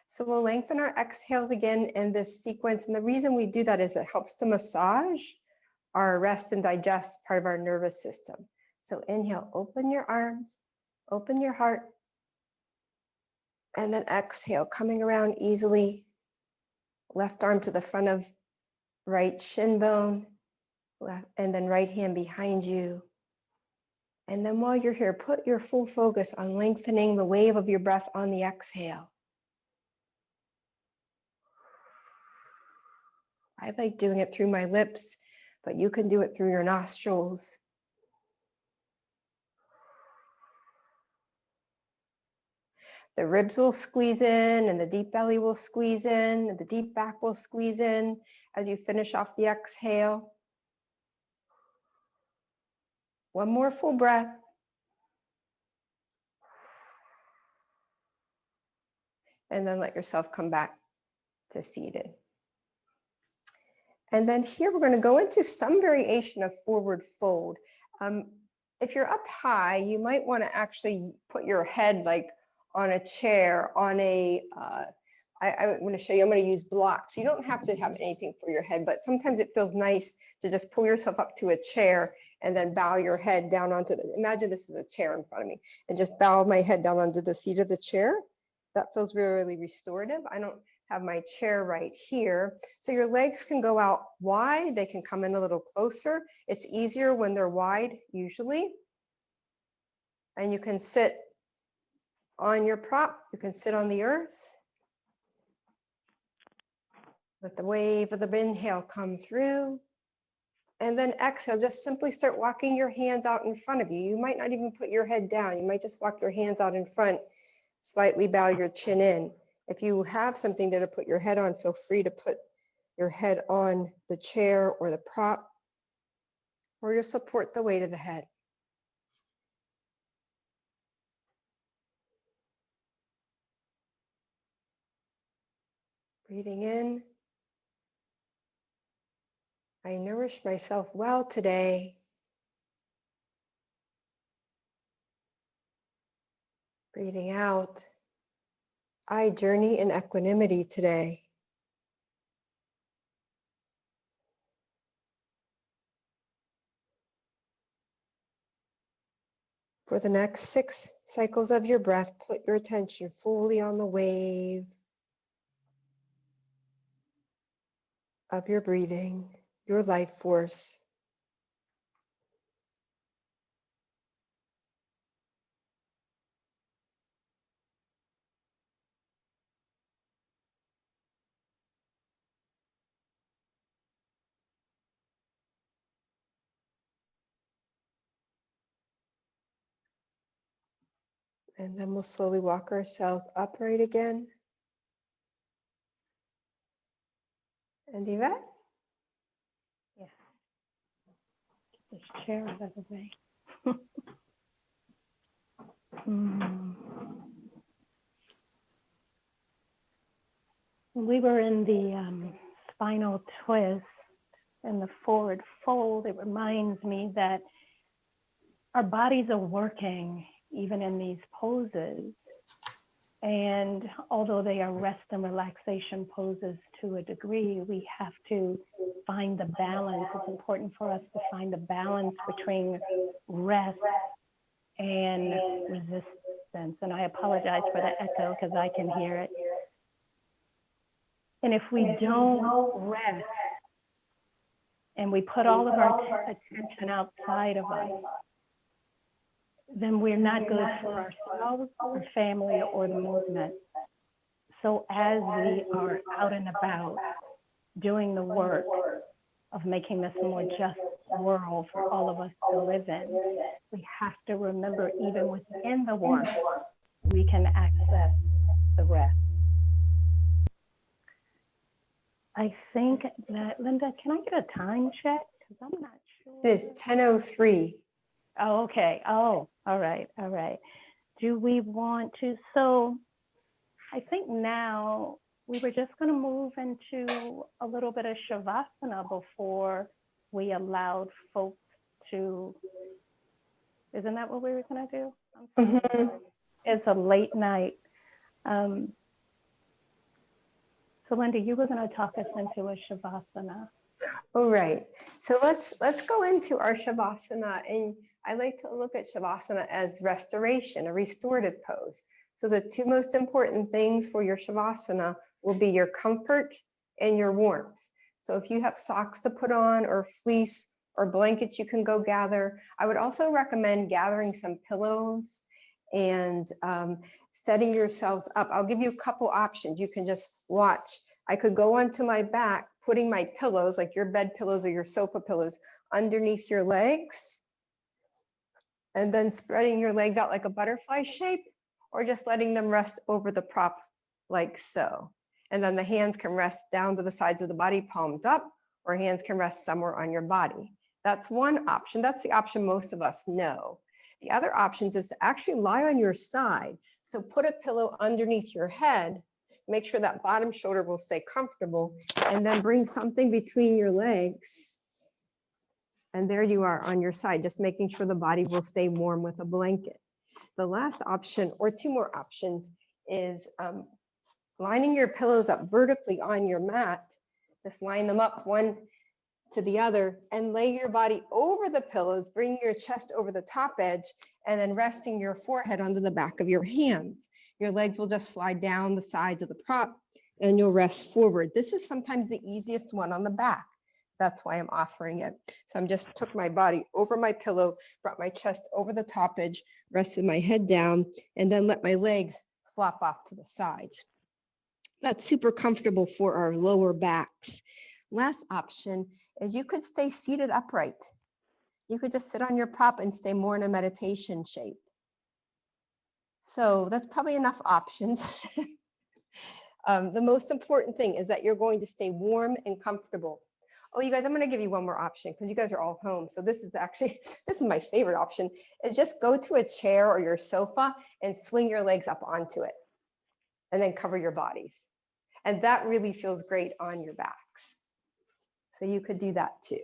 So we'll lengthen our exhales again in this sequence. And the reason we do that is it helps to massage our rest and digest part of our nervous system. So inhale, open your arms, open your heart. And then exhale, coming around easily. Left arm to the front of right shin bone, and then right hand behind you. And then while you're here, put your full focus on lengthening the wave of your breath on the exhale. I like doing it through my lips, but you can do it through your nostrils. The ribs will squeeze in and the deep belly will squeeze in and the deep back will squeeze in as you finish off the exhale. One more full breath. And then let yourself come back to seated. And then here we're going to go into some variation of forward fold. If you're up high, you might want to actually put your head like on a chair, on a, I'm going to show you, I'm going to use blocks. You don't have to have anything for your head, but sometimes it feels nice to just pull yourself up to a chair and then bow your head down onto the, imagine this is a chair in front of me, and just bow my head down onto the seat of the chair. That feels really restorative. I don't have my chair right here. So your legs can go out wide. They can come in a little closer. It's easier when they're wide usually. And you can sit on your prop. You can sit on the earth. Let the wave of the inhale come through. And then exhale, just simply start walking your hands out in front of you. You might not even put your head down. You might just walk your hands out in front, slightly bow your chin in. If you have something there to put your head on, feel free to put your head on the chair or the prop, or you'll support the weight of the head. Breathing in. I nourish myself well today. Breathing out. I journey in equanimity today. For the next 6 cycles of your breath, put your attention fully on the wave of your breathing, your life force. And then we'll slowly walk ourselves upright again. And Yvette? Yeah. Get this chair out of the way. We were in the spinal twist and the forward fold, it reminds me that our bodies are working even in these poses. And although they are rest and relaxation poses to a degree, we have to find the balance. It's important for us to find the balance between rest and resistance. And I apologize for the echo because I can hear it. And if we don't rest and we put all of our attention outside of us, then we're not good for ourselves, our family, or the movement. So as we are out and about doing the work of making this a more just world for all of us to live in, we have to remember even within the work, we can access the rest. I think that, Linda, can I get a time check? Because I'm not sure. It is 10:03. Oh, okay. Oh, all right. All right. Do we want to? So I think now we were just going to move into a little bit of Shavasana before we allowed folks to, isn't that what we were going to do? I'm sorry. It's a late night. So Linda, you were going to talk us into a Shavasana. All right. So let's go into our Shavasana. And I like to look at Shavasana as restoration, a restorative pose. So the two most important things for your Shavasana will be your comfort and your warmth. So if you have socks to put on or fleece or blankets you can go gather, I would also recommend gathering some pillows and setting yourselves up. I'll give you a couple options. You can just watch. I could go onto my back, putting my pillows, like your bed pillows or your sofa pillows, underneath your legs, and then spreading your legs out like a butterfly shape, or just letting them rest over the prop like so. And then the hands can rest down to the sides of the body, palms up, or hands can rest somewhere on your body. That's one option. That's the option most of us know. The other options is to actually lie on your side. So put a pillow underneath your head, make sure that bottom shoulder will stay comfortable, and then bring something between your legs. And there you are on your side, just making sure the body will stay warm with a blanket. The last option, or two more options, is lining your pillows up vertically on your mat. Just line them up one to the other and lay your body over the pillows, bring your chest over the top edge, and then resting your forehead onto the back of your hands. Your legs will just slide down the sides of the prop and you'll rest forward. This is sometimes the easiest one on the back. That's why I'm offering it. So I'm just took my body over my pillow, brought my chest over the top edge, rested my head down, and then let my legs flop off to the sides. That's super comfortable for our lower backs. Last option is you could stay seated upright. You could just sit on your prop and stay more in a meditation shape. So that's probably enough options. The most important thing is that you're going to stay warm and comfortable. Oh, you guys, I'm going to give you one more option because you guys are all home. So this is actually, this is my favorite option, is just go to a chair or your sofa and swing your legs up onto it and then cover your bodies. And that really feels great on your backs. So you could do that too.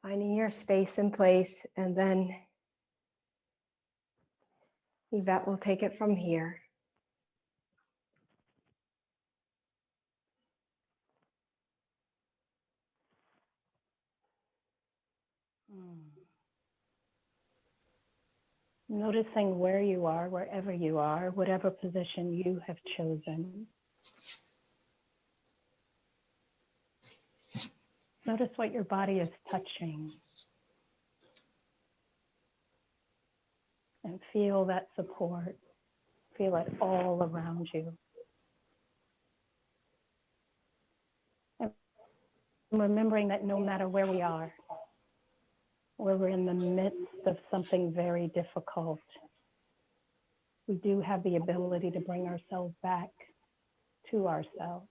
Finding your space and place, and then Yvette will take it from here. Noticing where you are, wherever you are, whatever position you have chosen. Notice what your body is touching. And feel that support. Feel it all around you. And remembering that no matter where we are, where we're in the midst of something very difficult, we do have the ability to bring ourselves back to ourselves.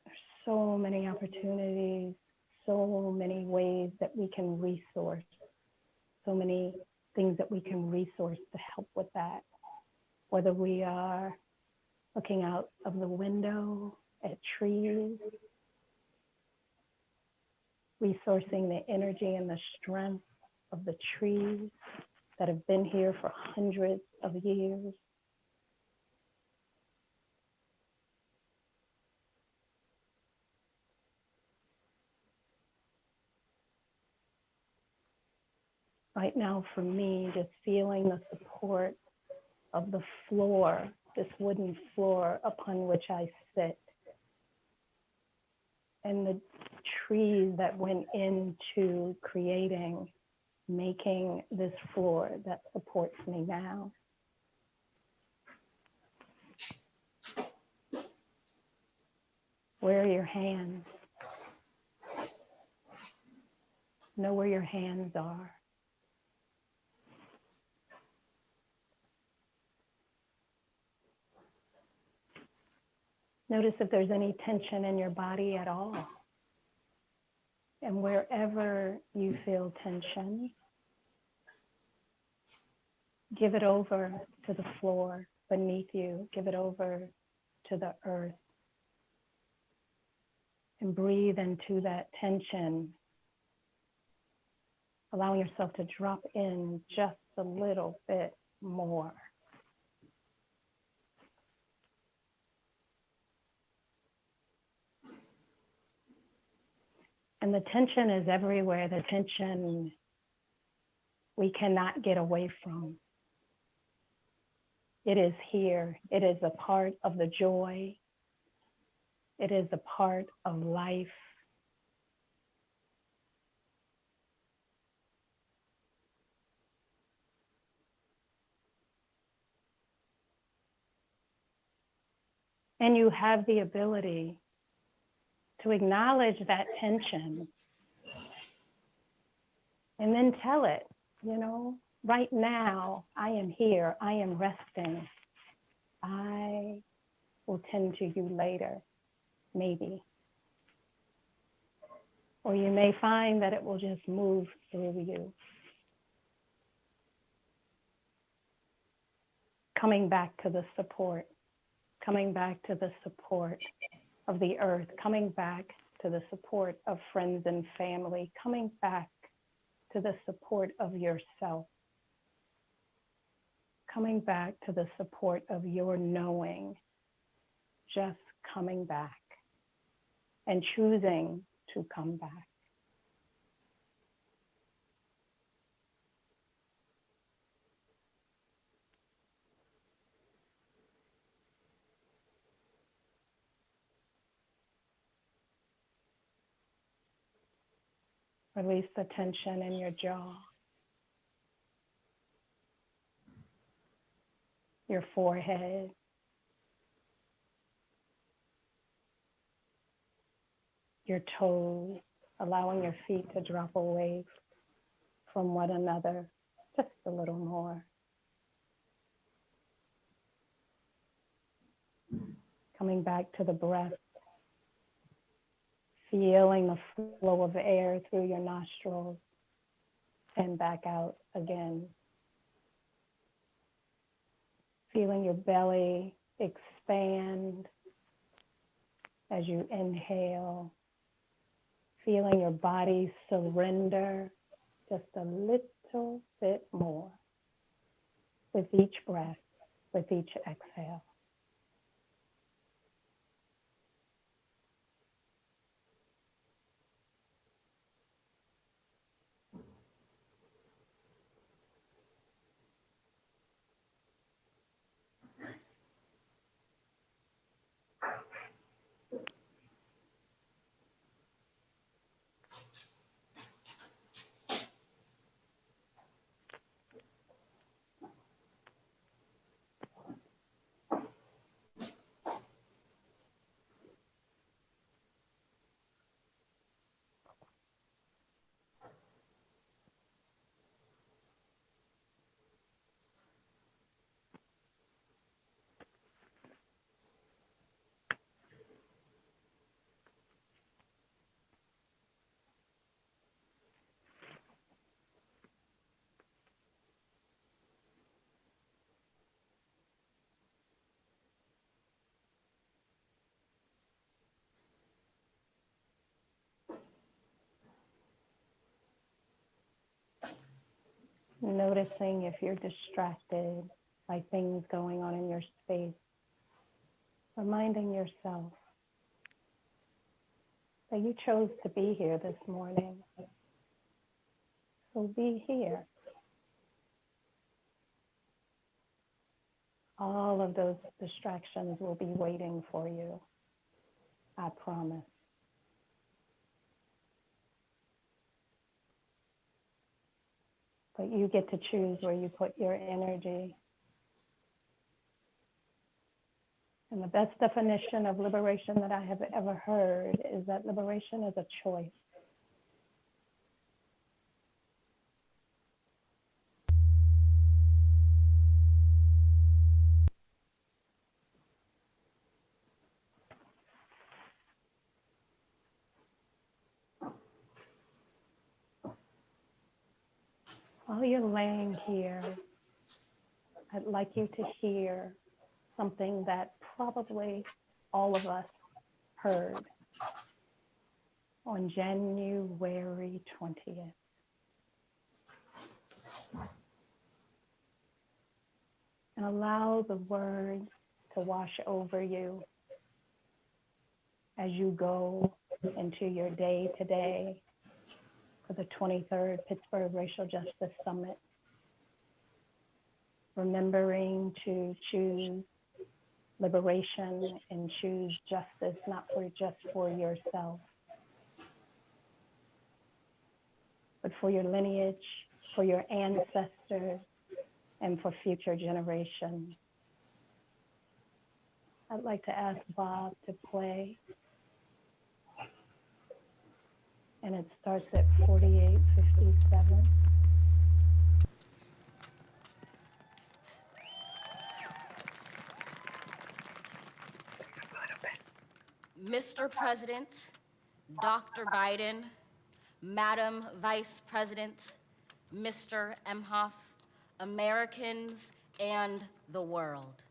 There's so many opportunities, so many ways that we can resource, so many things that we can resource to help with that. Whether we are looking out of the window at trees, resourcing the energy and the strength of the trees that have been here for hundreds of years. Right now, for me, just feeling the support of the floor, this wooden floor upon which I sit, and the trees that went into creating, making this floor that supports me now. Where are your hands? Know where your hands are. Notice if there's any tension in your body at all. And wherever you feel tension, give it over to the floor beneath you. Give it over to the earth. And breathe into that tension, allowing yourself to drop in just a little bit more. And the tension is everywhere. The tension we cannot get away from. It is here. It is a part of the joy. It is a part of life. And you have the ability to acknowledge that tension and then tell it, right now I am here, I am resting. I will tend to you later, maybe. Or you may find that it will just move through you. Coming back to the support, coming back to the support of the earth, coming back to the support of friends and family, coming back to the support of yourself, coming back to the support of your knowing, just coming back and choosing to come back. Release the tension in your jaw, your forehead, your toes, allowing your feet to drop away from one another just a little more. Coming back to the breath, feeling the flow of air through your nostrils and back out again. Feeling your belly expand as you inhale. Feeling your body surrender just a little bit more with each breath, with each exhale. Noticing if you're distracted by things going on in your space. Reminding yourself that you chose to be here this morning. So be here. All of those distractions will be waiting for you, I promise. But you get to choose where you put your energy. And the best definition of liberation that I have ever heard is that liberation is a choice. While you're laying here, I'd like you to hear something that probably all of us heard on January 20th. And allow the words to wash over you as you go into your day today for the 23rd Pittsburgh Racial Justice Summit. Remembering to choose liberation and choose justice, not just for yourself, but for your lineage, for your ancestors, and for future generations. I'd like to ask Bob to play. And it starts at 48:57. Mr. President, Dr. Biden, Madam Vice President, Mr. Emhoff, Americans, and the world.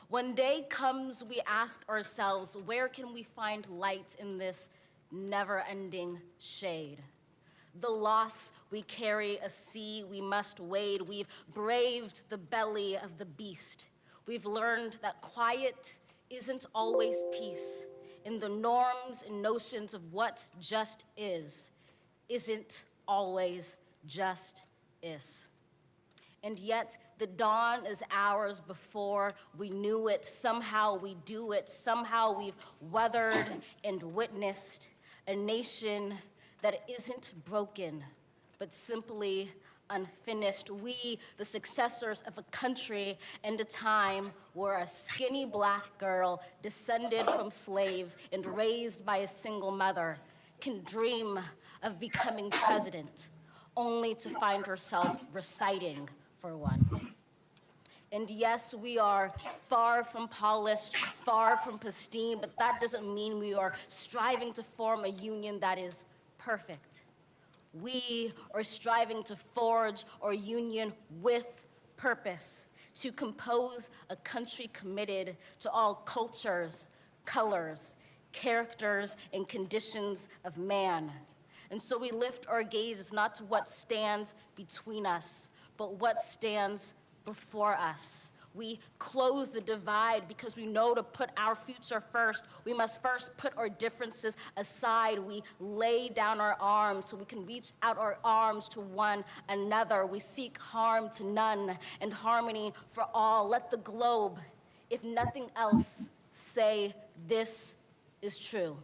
When day comes, we ask ourselves, where can we find light in this never-ending shade? The loss we carry, a sea we must wade. We've braved the belly of the beast. We've learned that quiet isn't always peace. In the norms and notions of what just isn't always just is. And yet the dawn is ours before we knew it. Somehow we do it. Somehow we've weathered and witnessed a nation that isn't broken, but simply unfinished. We, the successors of a country and a time where a skinny black girl descended from slaves and raised by a single mother can dream of becoming president, only to find herself reciting for one. And yes, we are far from polished, far from pristine, but that doesn't mean we are striving to form a union that is perfect. We are striving to forge our union with purpose, to compose a country committed to all cultures, colors, characters, and conditions of man. And so we lift our gazes not to what stands between us, but what stands before us. We close the divide because we know to put our future first. We must first put our differences aside. We lay down our arms so we can reach out our arms to one another. We seek harm to none and harmony for all. Let the globe, if nothing else, say this is true.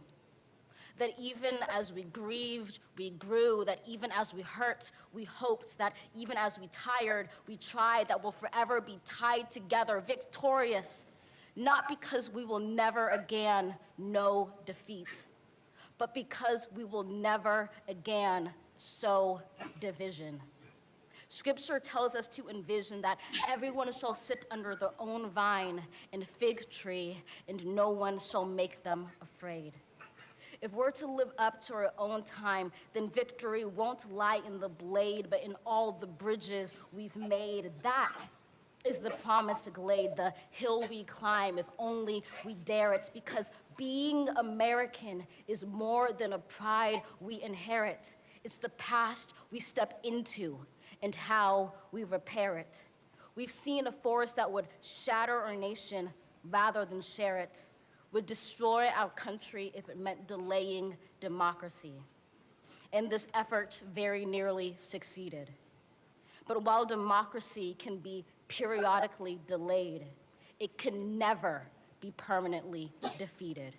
That even as we grieved, we grew, that even as we hurt, we hoped, that even as we tired, we tried, that we'll forever be tied together, victorious, not because we will never again know defeat, but because we will never again sow division. Scripture tells us to envision that everyone shall sit under their own vine and fig tree, and no one shall make them afraid. If we're to live up to our own time, then victory won't lie in the blade, but in all the bridges we've made. That is the promised glade, the hill we climb, if only we dare it, because being American is more than a pride we inherit. It's the past we step into, and how we repair it. We've seen a force that would shatter our nation rather than share it, would destroy our country if it meant delaying democracy. And this effort very nearly succeeded. But while democracy can be periodically delayed, it can never be permanently defeated.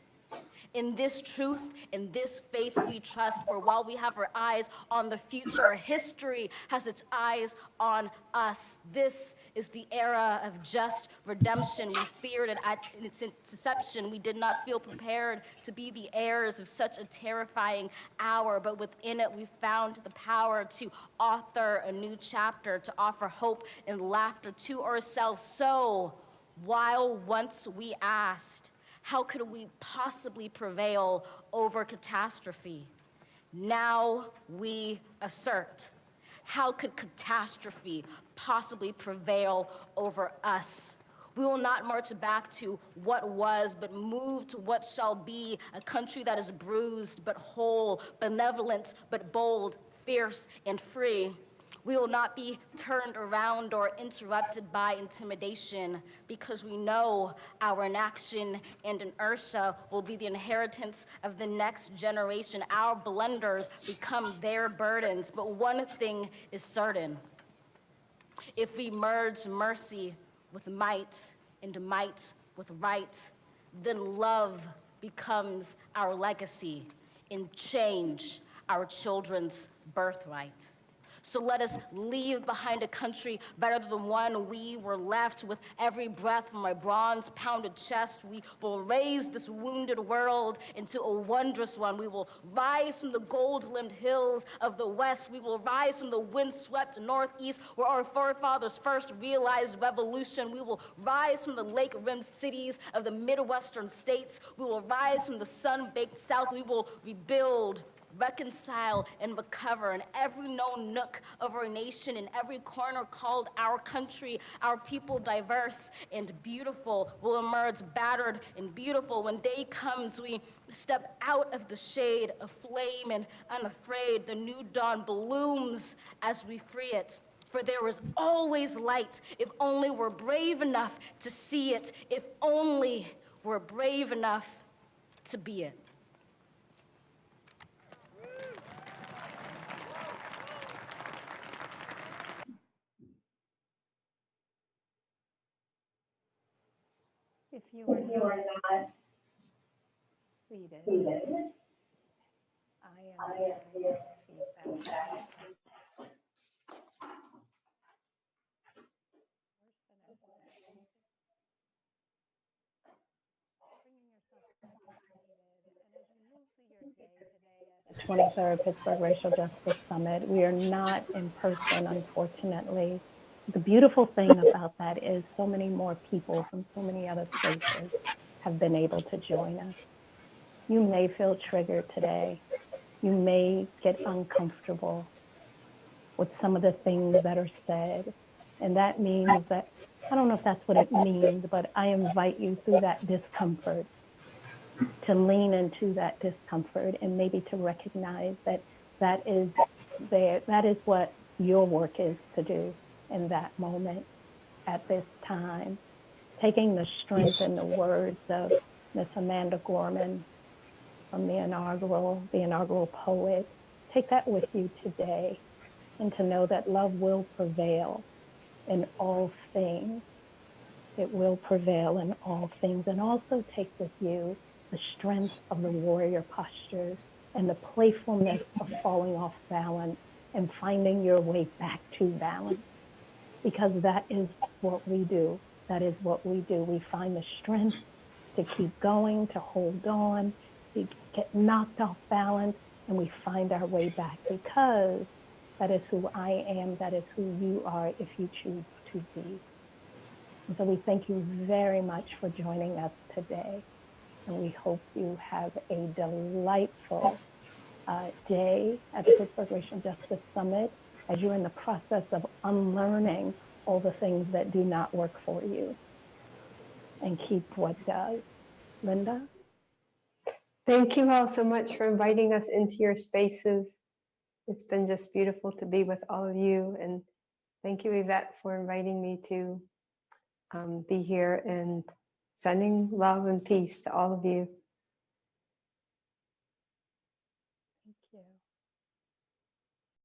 In this truth, in this faith we trust, for while we have our eyes on the future, history has its eyes on us. This is the era of just redemption. We feared it at its inception. We did not feel prepared to be the heirs of such a terrifying hour, but within it we found the power to author a new chapter, to offer hope and laughter to ourselves. So, while once we asked, how could we possibly prevail over catastrophe? Now we assert, how could catastrophe possibly prevail over us? We will not march back to what was, but move to what shall be, a country that is bruised but whole, benevolent but bold, fierce and free. We will not be turned around or interrupted by intimidation, because we know our inaction and inertia will be the inheritance of the next generation. Our blunders become their burdens. But one thing is certain: if we merge mercy with might and might with right, then love becomes our legacy and change our children's birthright. So let us leave behind a country better than the one we were left. With every breath from my bronze-pounded chest, we will raise this wounded world into a wondrous one. We will rise from the gold-limbed hills of the West. We will rise from the wind-swept Northeast, where our forefathers first realized revolution. We will rise from the lake-rimmed cities of the Midwestern states. We will rise from the sun-baked South. We will rebuild, reconcile, and recover in every known nook of our nation, in every corner called our country. Our people, diverse and beautiful, will emerge battered and beautiful. When day comes, we step out of the shade, aflame and unafraid. The new dawn blooms as we free it. For there is always light, if only we're brave enough to see it, if only we're brave enough to be it. If you are not seated, I am getting feedback. And as you move through your day today at the 23rd Pittsburgh Racial Justice Summit, we are not in person, unfortunately. The beautiful thing about that is so many more people from so many other places have been able to join us. You may feel triggered today. You may get uncomfortable with some of the things that are said. And that means that, I don't know if that's what it means, but I invite you through that discomfort to lean into that discomfort and maybe to recognize that that is what your work is to do in that moment, at this time. Taking the strength in the words of Miss Amanda Gorman from the inaugural poet, take that with you today, and to know that love will prevail in all things. It will prevail in all things. And also take with you the strength of the warrior postures and the playfulness of falling off balance and finding your way back to balance. Because that is what we do. That is what we do. We find the strength to keep going, to hold on, to get knocked off balance, and we find our way back, because that is who I am, that is who you are if you choose to be. And so we thank you very much for joining us today, and we hope you have a delightful day at the Pittsburgh Racial Justice Summit as you're in the process of unlearning all the things that do not work for you and keep what does. Linda? Thank you all so much for inviting us into your spaces. It's been just beautiful to be with all of you. And thank you, Yvette, for inviting me to be here and sending love and peace to all of you.